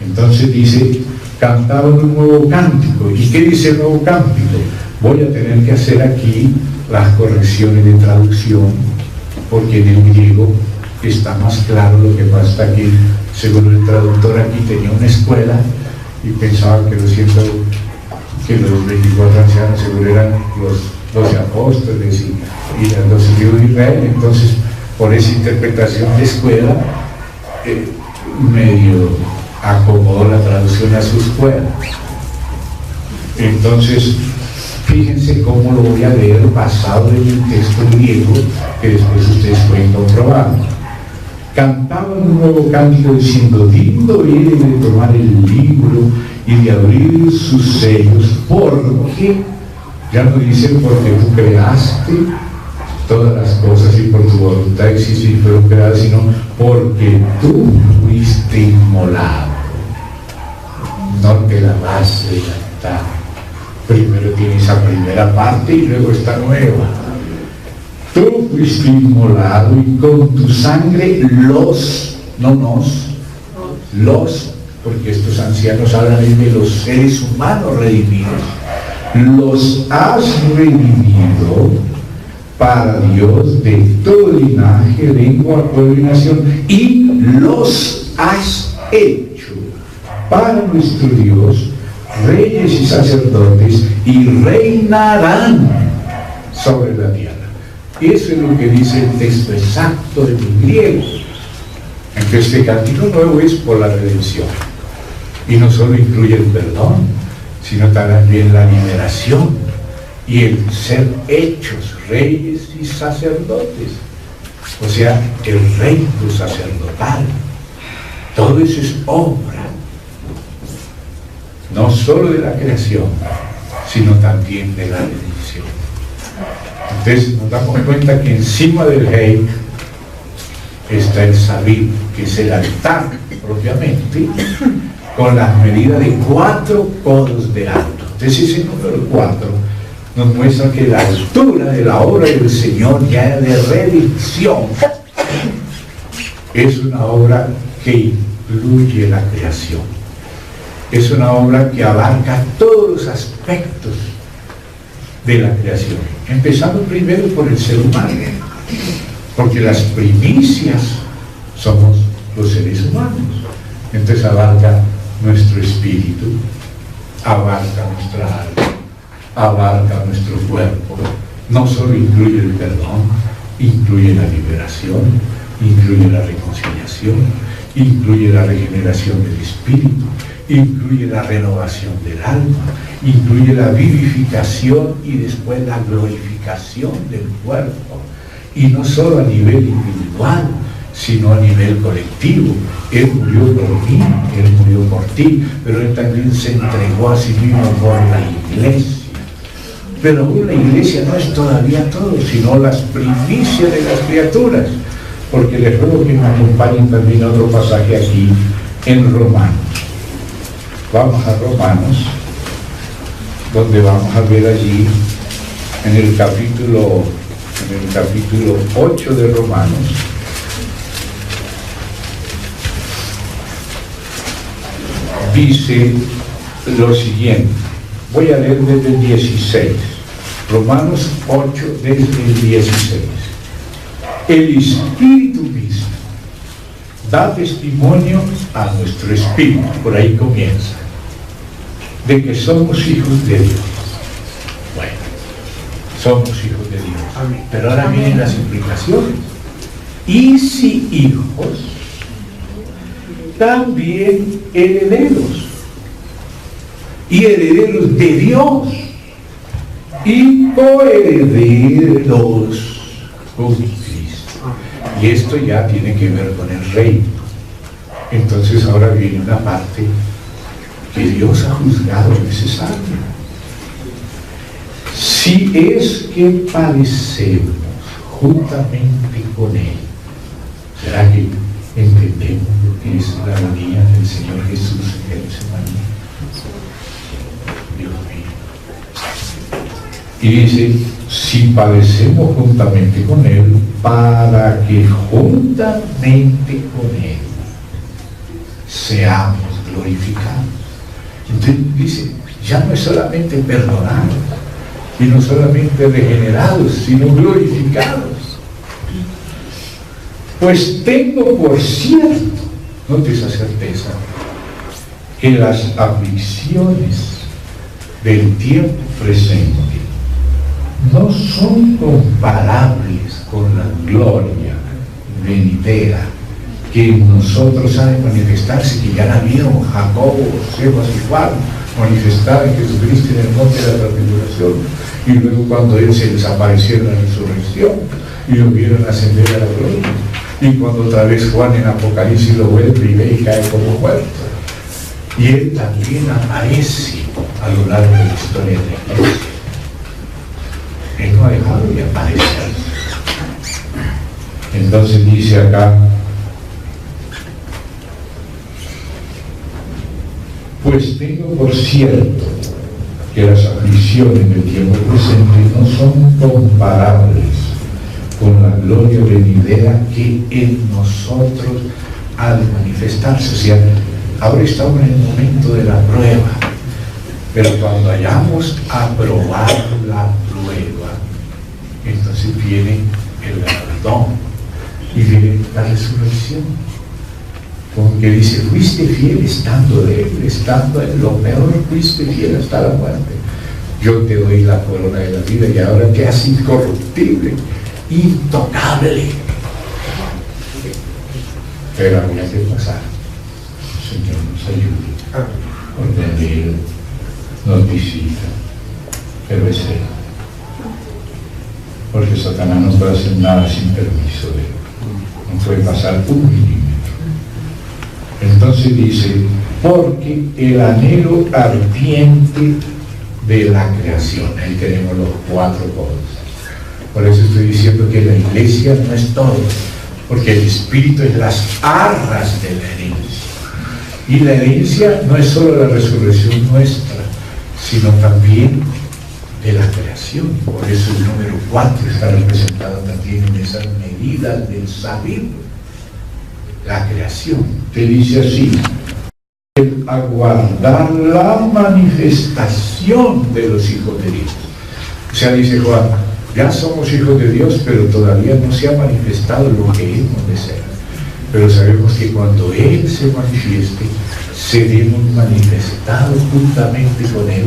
Entonces dice, cantaban un nuevo cántico. ¿Y qué dice el nuevo cántico? Voy a tener que hacer aquí las correcciones de traducción, porque en el griego está más claro. Lo que pasa que, según el traductor, aquí tenía una escuela y pensaba que los 24 ancianos seguro eran los 12 apóstoles y los hijos de Israel. Entonces, por esa interpretación de escuela, medio acomodó la traducción a su escuela. Entonces, fíjense cómo lo voy a leer basado en el texto griego, que después ustedes pueden comprobar. Cantaban un nuevo cántico diciendo, digno eres de tomar el libro y de abrir sus sellos, porque, ya no dice porque tú creaste todas las cosas y por tu voluntad existen y fueron creadas, sino porque tú fuiste inmolado. Note la base del altar. Primero tiene esa primera parte y luego esta nueva. tú fuiste inmolado y con tu sangre porque estos ancianos hablan de los seres humanos redimidos, los has redimido para Dios de todo linaje, lengua, pueblo y nación, y los has hecho para nuestro Dios reyes y sacerdotes, y reinarán sobre la tierra. Eso es lo que dice el texto exacto de mi griego. Entonces este capítulo nuevo es por la redención, y no solo incluye el perdón, sino también la liberación y el ser hechos reyes y sacerdotes, o sea, el reino sacerdotal. Todo eso es obra no solo de la creación, sino también de la redención. Entonces nos damos cuenta que encima del Heik está el Sabid, que es el altar propiamente, con las medidas de 4 codos de alto. Entonces ese número 4 nos muestra que la altura de la obra del Señor ya de redención es una obra que incluye la creación. Es una obra que abarca todos los aspectos de la creación, empezando primero por el ser humano, porque las primicias somos los seres humanos. Entonces abarca nuestro espíritu, abarca nuestra alma, abarca nuestro cuerpo. No solo incluye el perdón, incluye la liberación, incluye la reconciliación, incluye la regeneración del espíritu, incluye la renovación del alma, incluye la vivificación y después la glorificación del cuerpo. Y no solo a nivel individual, sino a nivel colectivo. Él murió por mí, Él murió por ti, pero Él también se entregó a sí mismo por la iglesia. Pero aún la iglesia no es todavía todo, sino las primicias de las criaturas. Porque les ruego que me acompañen también a otro pasaje aquí en Romanos. Vamos a Romanos, donde vamos a ver allí en el capítulo 8 de Romanos, dice lo siguiente. Voy a leer desde el 16, Romanos 8 desde el 16. El Espíritu mismo da testimonio a nuestro espíritu, por ahí comienza, de que somos hijos de Dios. Bueno, somos hijos de Dios. Amén. Pero ahora vienen las implicaciones. Y si hijos, también herederos. Y herederos de Dios. Y coherederos con Cristo. Y esto ya tiene que ver con el reino. Entonces ahora viene una parte que Dios ha juzgado necesaria. Si es que padecemos juntamente con Él, ¿será que entendemos lo que es la agonía del Señor Jesús en Getsemaní? Dios mío. Y dice, si padecemos juntamente con Él, para que juntamente con Él seamos glorificados. Entonces dice, ya no es solamente perdonados, y no solamente regenerados, sino glorificados. Pues tengo por cierto, note esa certeza, que las aflicciones del tiempo presente no son comparables con la gloria venidera que en nosotros ha de manifestarse, que ya la vieron Jacobo, Sebas y Juan manifestar en Jesucristo en el monte de la transfiguración, y luego cuando Él se desapareció en la resurrección y lo vieron ascender a la gloria, y cuando otra vez Juan en Apocalipsis lo vuelve y ve y cae como muerto, y Él también aparece a lo largo de la historia de la iglesia. Él no ha dejado de aparecer. Entonces dice acá, pues tengo por cierto que las aflicciones del tiempo presente no son comparables con la gloria venidera que en nosotros ha de manifestarse. O sea, ahora estamos en el momento de la prueba, pero cuando hayamos aprobado la prueba, entonces viene el galardón y viene la resurrección. Como que dice, fuiste fiel estando débil, estando en lo peor, fuiste fiel hasta la muerte. Yo te doy la corona de la vida y ahora quedas incorruptible, intocable. Pero había que pasar. El Señor nos ayude, porque Él nos visita, pero es Él. Porque Satanás no puede hacer nada sin permiso de Él. No puede pasar un milímetro. Entonces dice, porque el anhelo ardiente de la creación, ahí tenemos los 4 cosas. Por eso estoy diciendo que la iglesia no es todo, porque el Espíritu es las arras de la herencia. Y la herencia no es solo la resurrección nuestra, sino también de la creación. Por eso el número 4 está representado también en esas medidas del saber. La creación, te dice así, el aguardar la manifestación de los hijos de Dios. O sea, dice Juan, ya somos hijos de Dios, pero todavía no se ha manifestado lo que hemos de ser. Pero sabemos que cuando Él se manifieste, seremos manifestados juntamente con Él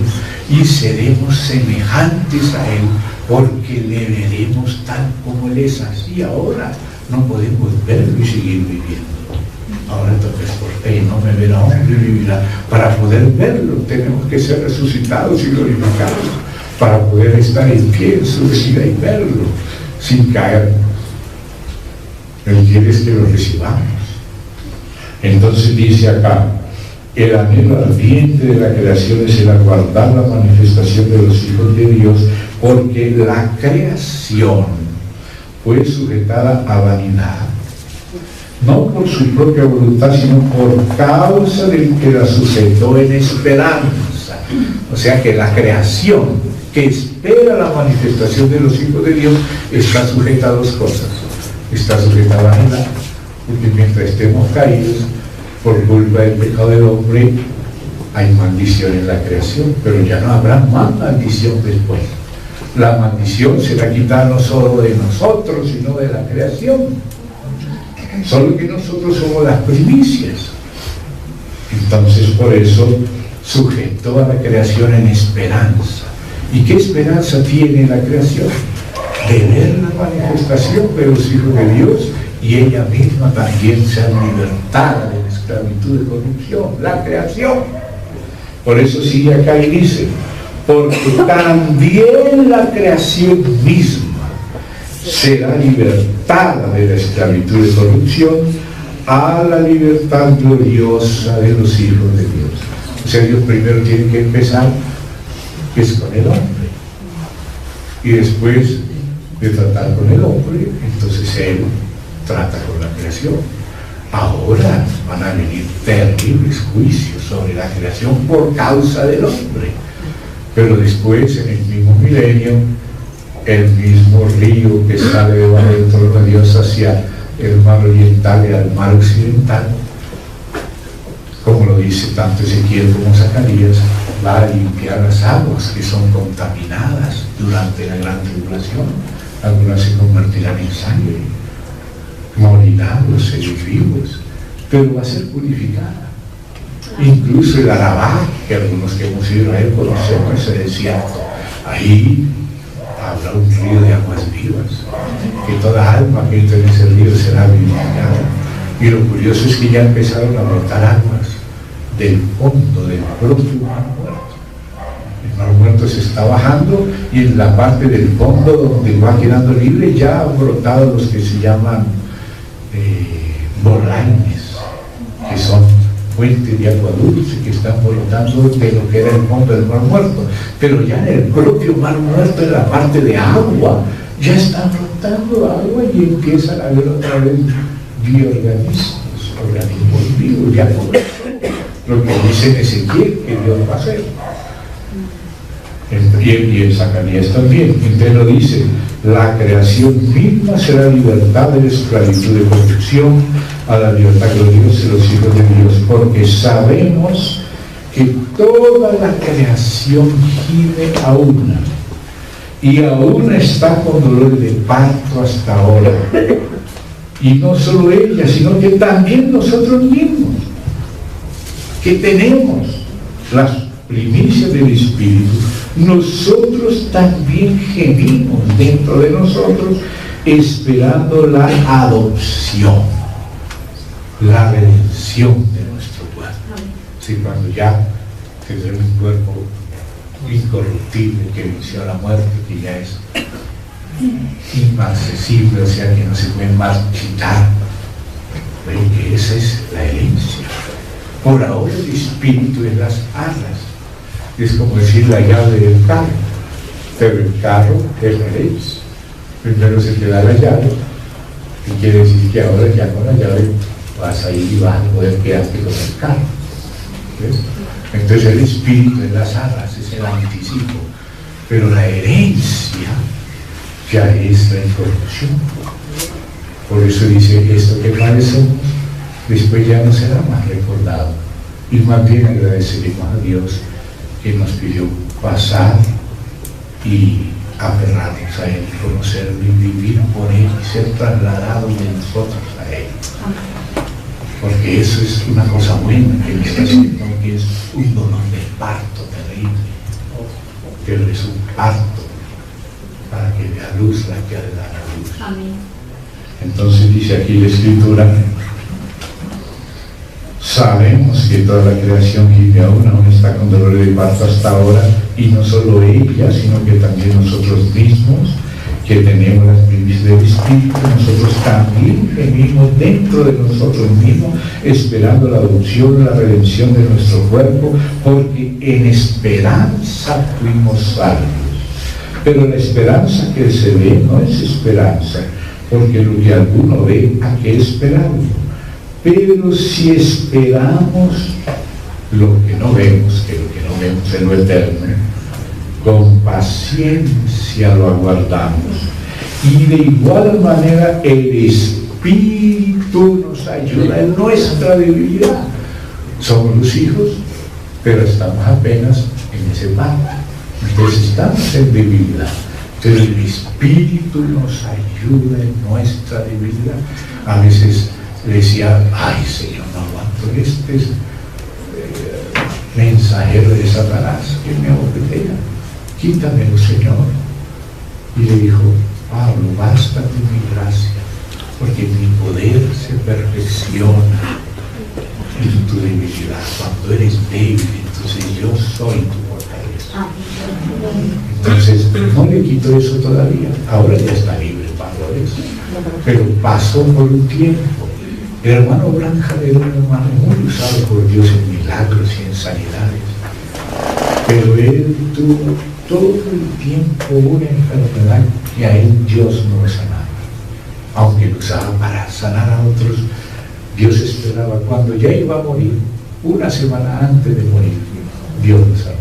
y seremos semejantes a Él, porque le veremos tal como Él es. Así ahora no podemos verlo y seguir viviendo. Ahora entonces, por fe no me verá hombre y vivirá. Para poder verlo tenemos que ser resucitados y glorificados, para poder estar en pie en su venida y verlo sin caer. Él quiere que lo recibamos. Entonces dice acá, el anhelo ardiente de la creación es el aguardar la manifestación de los hijos de Dios, porque la creación fue sujetada a vanidad, no por su propia voluntad, sino por causa del que la sujetó en esperanza. O sea que la creación que espera la manifestación de los hijos de Dios está sujeta a 2 cosas. Está sujeta a vanidad, porque mientras estemos caídos por culpa del pecado del hombre, hay maldición en la creación, pero ya no habrá más maldición después. La maldición será quitada no solo de nosotros, sino de la creación. Solo que nosotros somos las primicias. Entonces, por eso, sujetó a la creación en esperanza. ¿Y qué esperanza tiene la creación? De ver la manifestación de los hijos de Dios y ella misma también ser libertada de la esclavitud de corrupción, la creación. Por eso sigue acá y dice, porque también la creación misma será libertada de la esclavitud de corrupción a la libertad gloriosa de los hijos de Dios. O sea, Dios primero tiene que empezar, que es con el hombre, y después de tratar con el hombre, entonces Él trata con la creación. Ahora van a venir terribles juicios sobre la creación por causa del hombre, pero después, en el mismo milenio, el mismo río que sale del trono de Dios hacia el mar oriental y al mar occidental, como lo dice tanto Ezequiel como Zacarías, va a limpiar las aguas que son contaminadas durante la gran tribulación. Algunas se convertirán en sangre, morirán los seres vivos, pero va a ser purificada. Incluso el Arabá, que algunos que hemos ido a él conocemos ese desierto, ahí habrá un río de aguas vivas, que toda alma que entre en ese río será vivificada. Y lo curioso es que ya empezaron a brotar aguas del fondo del propio mar muerto. El mar muerto se está bajando y en la parte del fondo donde va quedando libre ya han brotado los que se llaman borraines, que son fuentes de agua dulce que están brotando de lo que era el fondo del mar muerto. Pero ya en el propio mar muerto, en la parte de agua, ya están brotando agua y empiezan a ver otra vez bioorganismos, organismos vivos. Ya comenzó lo que dice en Ezequiel que Dios va a hacer. Y en Zacarías también. Entonces lo dice, la creación misma será libertada de la esclavitud de corrupción a la libertad gloriosa de los hijos de Dios, porque sabemos que toda la creación gime a una, y aún está con dolor de parto hasta ahora. Y no solo ella, sino que también nosotros mismos, que tenemos las primicias del Espíritu, nosotros también gemimos dentro de nosotros, esperando la adopción, la redención de nuestro cuerpo. Sí, cuando ya tendremos un cuerpo incorruptible que venció a la muerte, que ya es inaccesible, o sea que no se puede marchitar. Pero que esa es la herencia. Por ahora el espíritu es las alas, es como decir la llave del carro, pero el carro es la herencia. Primero se te da la llave, y quiere decir que ahora ya con la llave vas a ir y vas a poder quedarte con el carro. ¿Ves? Entonces el espíritu es las alas, es el anticipo, pero la herencia ya es la incorrupción. Por eso dice, esto que padecemos después ya no será más recordado, y más bien agradeceremos a Dios que nos pidió pasar y aferrarnos a Él, conocerlo y vivir por Él y ser trasladados de nosotros a Él. Porque eso es una cosa buena que Él está haciendo, que es un dolor de parto terrible, pero es un parto para que dé a luz la que ha de dar a luz. Amén. Entonces dice aquí la Escritura, sabemos que toda la creación gime aún está con dolor de parto hasta ahora, y no solo ella, sino que también nosotros mismos, que tenemos las primicias del Espíritu, nosotros también gemimos dentro de nosotros mismos, esperando la adopción, la redención de nuestro cuerpo, porque en esperanza fuimos salvos. Pero la esperanza que se ve no es esperanza, porque lo que alguno ve, ¿a qué esperamos? Pero si esperamos lo que no vemos, que lo que no vemos es lo eterno, con paciencia lo aguardamos. Y de igual manera el Espíritu nos ayuda en nuestra debilidad. Somos los hijos, pero estamos apenas en ese pacto. Entonces estamos en debilidad. Pero el Espíritu nos ayuda en nuestra debilidad. A veces decía, ay Señor, no aguanto este mensajero de Satanás que me obliga, quítamelo Señor. Y le dijo, Pablo, bástate mi gracia, porque mi poder se perfecciona en tu debilidad. Cuando eres débil, entonces yo soy tu fortaleza. Entonces no le quito eso todavía, ahora ya está libre Pablo de eso, pero pasó por un tiempo. El hermano Branja era un hermano muy usado por Dios en milagros y en sanidades, pero él tuvo todo el tiempo una enfermedad que a él Dios no lo sanaba, aunque lo usaba para sanar a otros. Dios esperaba cuando ya iba a morir, una semana antes de morir, Dios lo sanó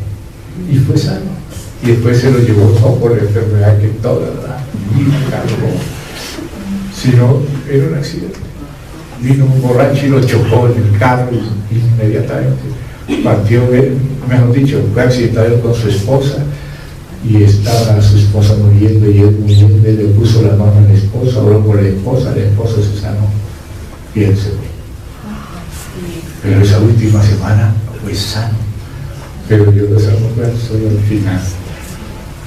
y fue sano. Y después se lo llevó no por la enfermedad que toda la vida cargó, sino era un accidente. Vino un borracho y lo chocó en el carro y inmediatamente partió él, mejor dicho, fue accidentado con su esposa, y estaba su esposa muriendo y él muriendo. Él le puso la mano a la esposa, oró por la esposa se sanó y él se fue. Pero esa última semana fue sano. Pero Dios lo sanó solo al final,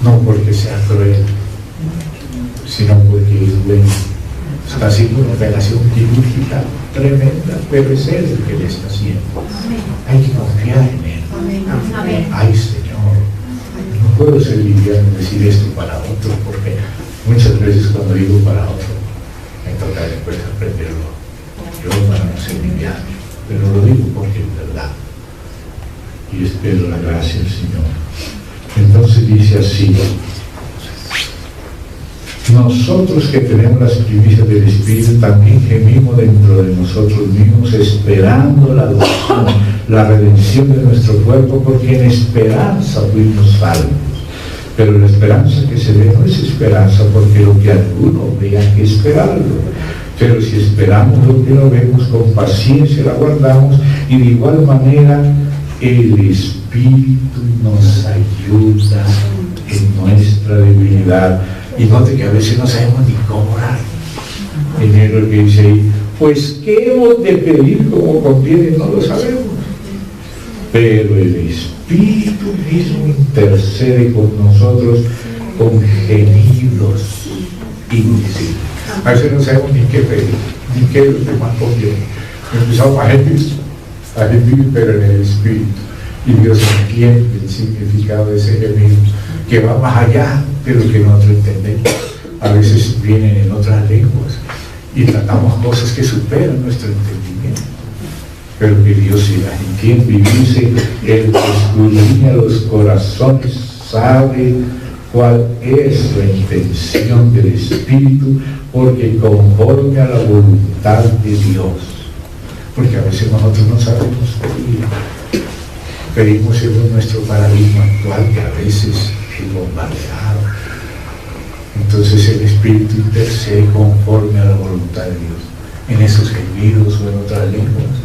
no porque sea cruel, sino porque es bueno. Está haciendo una operación quirúrgica tremenda, pero es Él el que le está haciendo. Hay que confiar en Él. Ay Señor, no puedo ser liviano en decir esto para otro, porque muchas veces cuando digo para otro me toca después aprenderlo yo para no ser liviano, pero lo digo porque es verdad y espero la gracia del Señor. Entonces dice así: nosotros que tenemos las primicias del Espíritu también gemimos dentro de nosotros mismos, esperando la adopción, la redención de nuestro cuerpo, porque en esperanza fuimos salvos. Pero la esperanza que se ve no es esperanza porque lo que alguno vea que esperarlo. Pero si esperamos lo que no vemos, con paciencia la guardamos, y de igual manera el Espíritu nos ayuda en nuestra debilidad. Y note que a veces no sabemos ni cómo orar. En el que dice ahí, pues ¿qué hemos de pedir como conviene? No lo sabemos. Pero el Espíritu mismo intercede con nosotros con gemidos indecibles. A veces no sabemos ni qué pedir, ni qué es lo que más conviene. Empezamos a gemir, pero en el Espíritu. Y Dios entiende el significado de ese gemido, que va más allá de lo que nosotros entendemos. A veces vienen en otras lenguas y tratamos cosas que superan nuestro entendimiento. Pero que Dios sí las entiende, y dice, el que escudriña los corazones sabe cuál es la intención del Espíritu, porque conforme a la voluntad de Dios. Porque a veces nosotros no sabemos pedir. Pedimos según nuestro paradigma actual, que a veces es bombardeado. Entonces el Espíritu intercede conforme a la voluntad de Dios. En esos gemidos o en otras lenguas,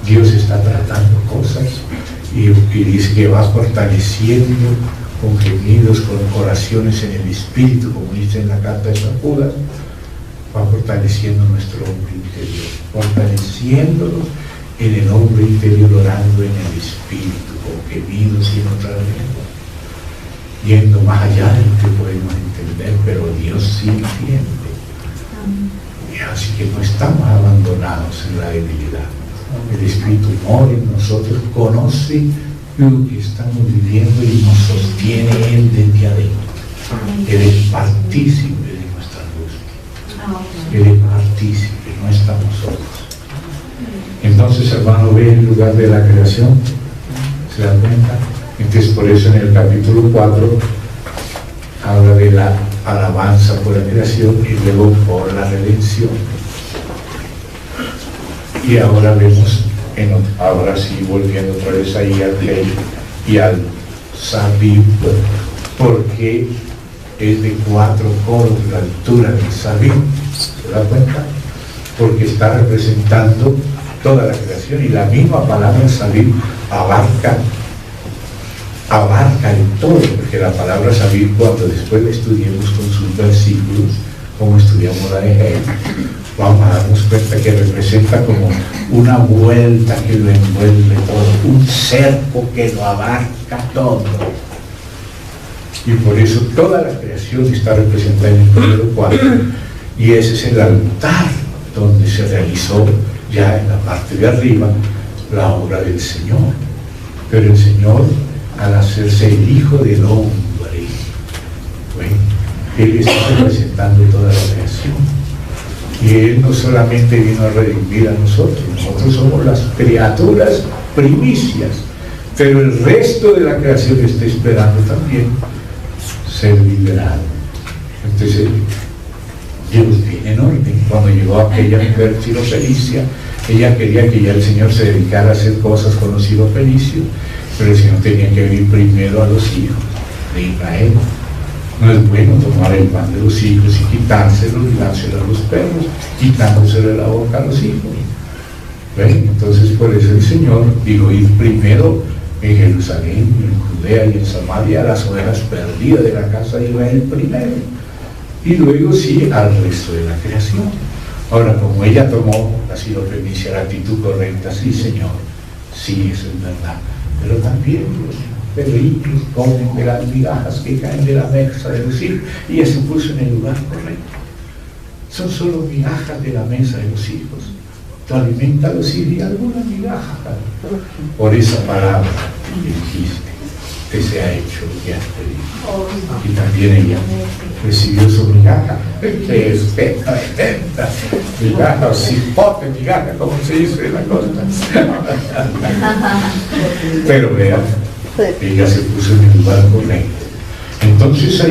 Dios está tratando cosas y dice que va fortaleciendo con gemidos, con oraciones en el Espíritu, como dice en la carta de San Judas, va fortaleciendo nuestro hombre interior, fortaleciéndonos en el hombre interior, orando en el Espíritu, con gemidos y en otras lenguas, yendo más allá de lo que podemos entender, pero Dios sí entiende. Y así que no estamos abandonados en la debilidad. El Espíritu mora en nosotros, conoce lo que estamos viviendo y nos sostiene Él desde adentro. Él es partícipe de nuestra angustia. Él es partícipe, no estamos solos. Entonces, hermano, ve el lugar de la creación, ¿se dan cuenta? Entonces, por eso en el capítulo 4 habla de la alabanza por la creación y luego por la redención. Y ahora vemos, ahora sí, volviendo otra vez ahí al rey y al sabib, porque es de 4 codos la altura del sabib, ¿se da cuenta? Porque está representando toda la creación, y la misma palabra sabib abarca el todo, porque la palabra sabib, cuando después la estudiemos con sus versículos, como estudiamos la de Hegel, vamos a darnos cuenta que representa como una vuelta que lo envuelve todo, un cerco que lo abarca todo. Y por eso toda la creación está representada en el número 4, y ese es el altar donde se realizó ya en la parte de arriba la obra del Señor. Pero el Señor, al hacerse el Hijo del Hombre, bueno, Él está representando toda la creación. Y Él no solamente vino a redimir a nosotros somos las criaturas primicias, pero el resto de la creación está esperando también ser liberado. Entonces, Dios viene en orden. Cuando llegó aquella mujer sirofenicia, ella quería que ya el Señor se dedicara a hacer cosas con los sirofenicios, pero el Señor tenía que venir primero a los hijos de Israel. No es bueno tomar el pan de los hijos y quitárselo y dárselo a los perros, quitándoselo de la boca a los hijos. ¿Ven? Entonces por eso el Señor dijo, ir primero en Jerusalén, en Judea y en Samaria a las ovejas perdidas de la casa de Israel primero, y luego sí al resto de la creación. Ahora, como ella tomó la sirofenicia, la actitud correcta, sí Señor, sí, eso es verdad, pero también los perritos comen de las migajas que caen de la mesa de los hijos, y ella se puso en el lugar correcto. Son solo migajas de la mesa de los hijos. Tú alimentalos y di alguna migaja. Por esa palabra que dijiste, te se ha hecho lo que has pedido. Y también ella recibió su migaja, que es tremenda migaja, o cipote migaja, como se dice en la costa. Pero vean, ella se puso en el lugar correcto. Entonces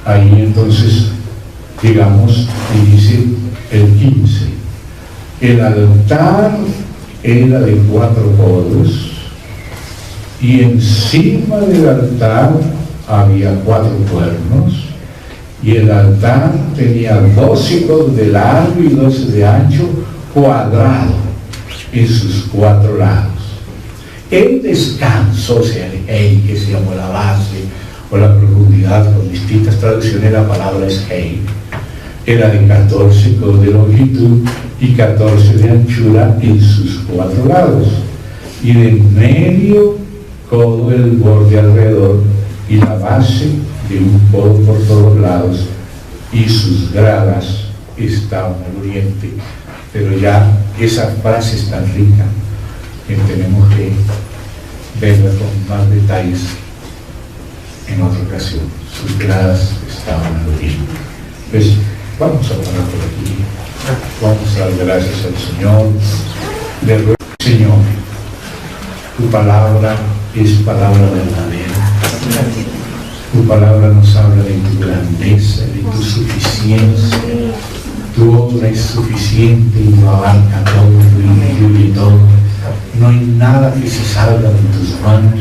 ahí entonces, digamos, y dice el 15, el altar era de 4 codos, y encima del altar había 4 cuernos, y el altar tenía 12 codos de largo y 12 de ancho, cuadrado en sus 4 lados. El descanso, o sea, el hey, que se llamó la base o la profundidad, con distintas traducciones la palabra es hey, era de 14 codos de longitud y 14 de anchura en sus 4 lados, y de medio codo el borde alrededor y la base de un codo por todos lados, y sus gradas estaban al oriente. Pero ya esa frase es tan rica que tenemos que verla con más detalles en otra ocasión. Sus gradas estaban al oriente. Pues vamos a parar por aquí, vamos a dar gracias al Señor. Le ruego, Señor, tu palabra es palabra verdadera. Tu palabra nos habla de tu grandeza, de tu suficiencia. Tu obra es suficiente y lo abarca todo, lo incluye todo. No hay nada que se salga de tus manos.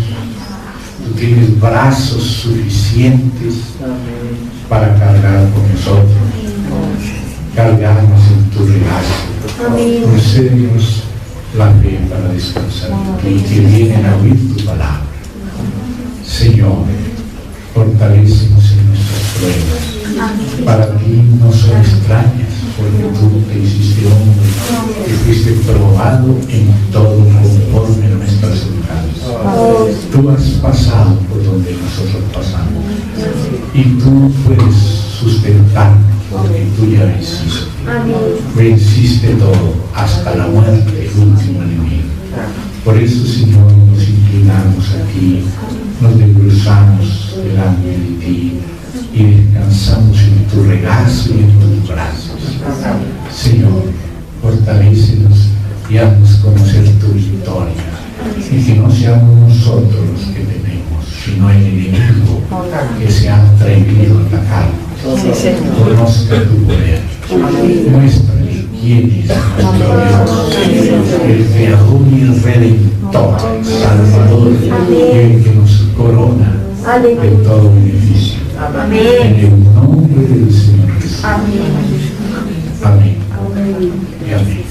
Tú tienes brazos suficientes para cargar con nosotros. Cargarnos en tu regazo. Concédenos la fe para descansar en ti, que vienen a oír tu palabra. Señor, fortalécenos en nuestras pruebas. Para ti no son extrañas, porque tú te hiciste hombre, que fuiste probado en todo conforme a nuestras semejanzas. Tú has pasado por donde nosotros pasamos, y tú puedes sustentarnos, porque tú ya venciste. Venciste todo, hasta la muerte, el último enemigo. Por eso, Señor, nos inclinamos aquí, nos debruçamos delante de ti y descansamos en tu regazo y en tus brazos. Señor, fortalécenos y haznos conocer tu victoria, y que no seamos nosotros los que tenemos, sino el enemigo que se ha atrevido a atacarnos. Conozca tu poder, muéstrale quién es nuestro Dios, el creador y el redentor, salvador, y el que nos corona de todo beneficio. En el nombre del Señor Jesús. Amén. Y amén.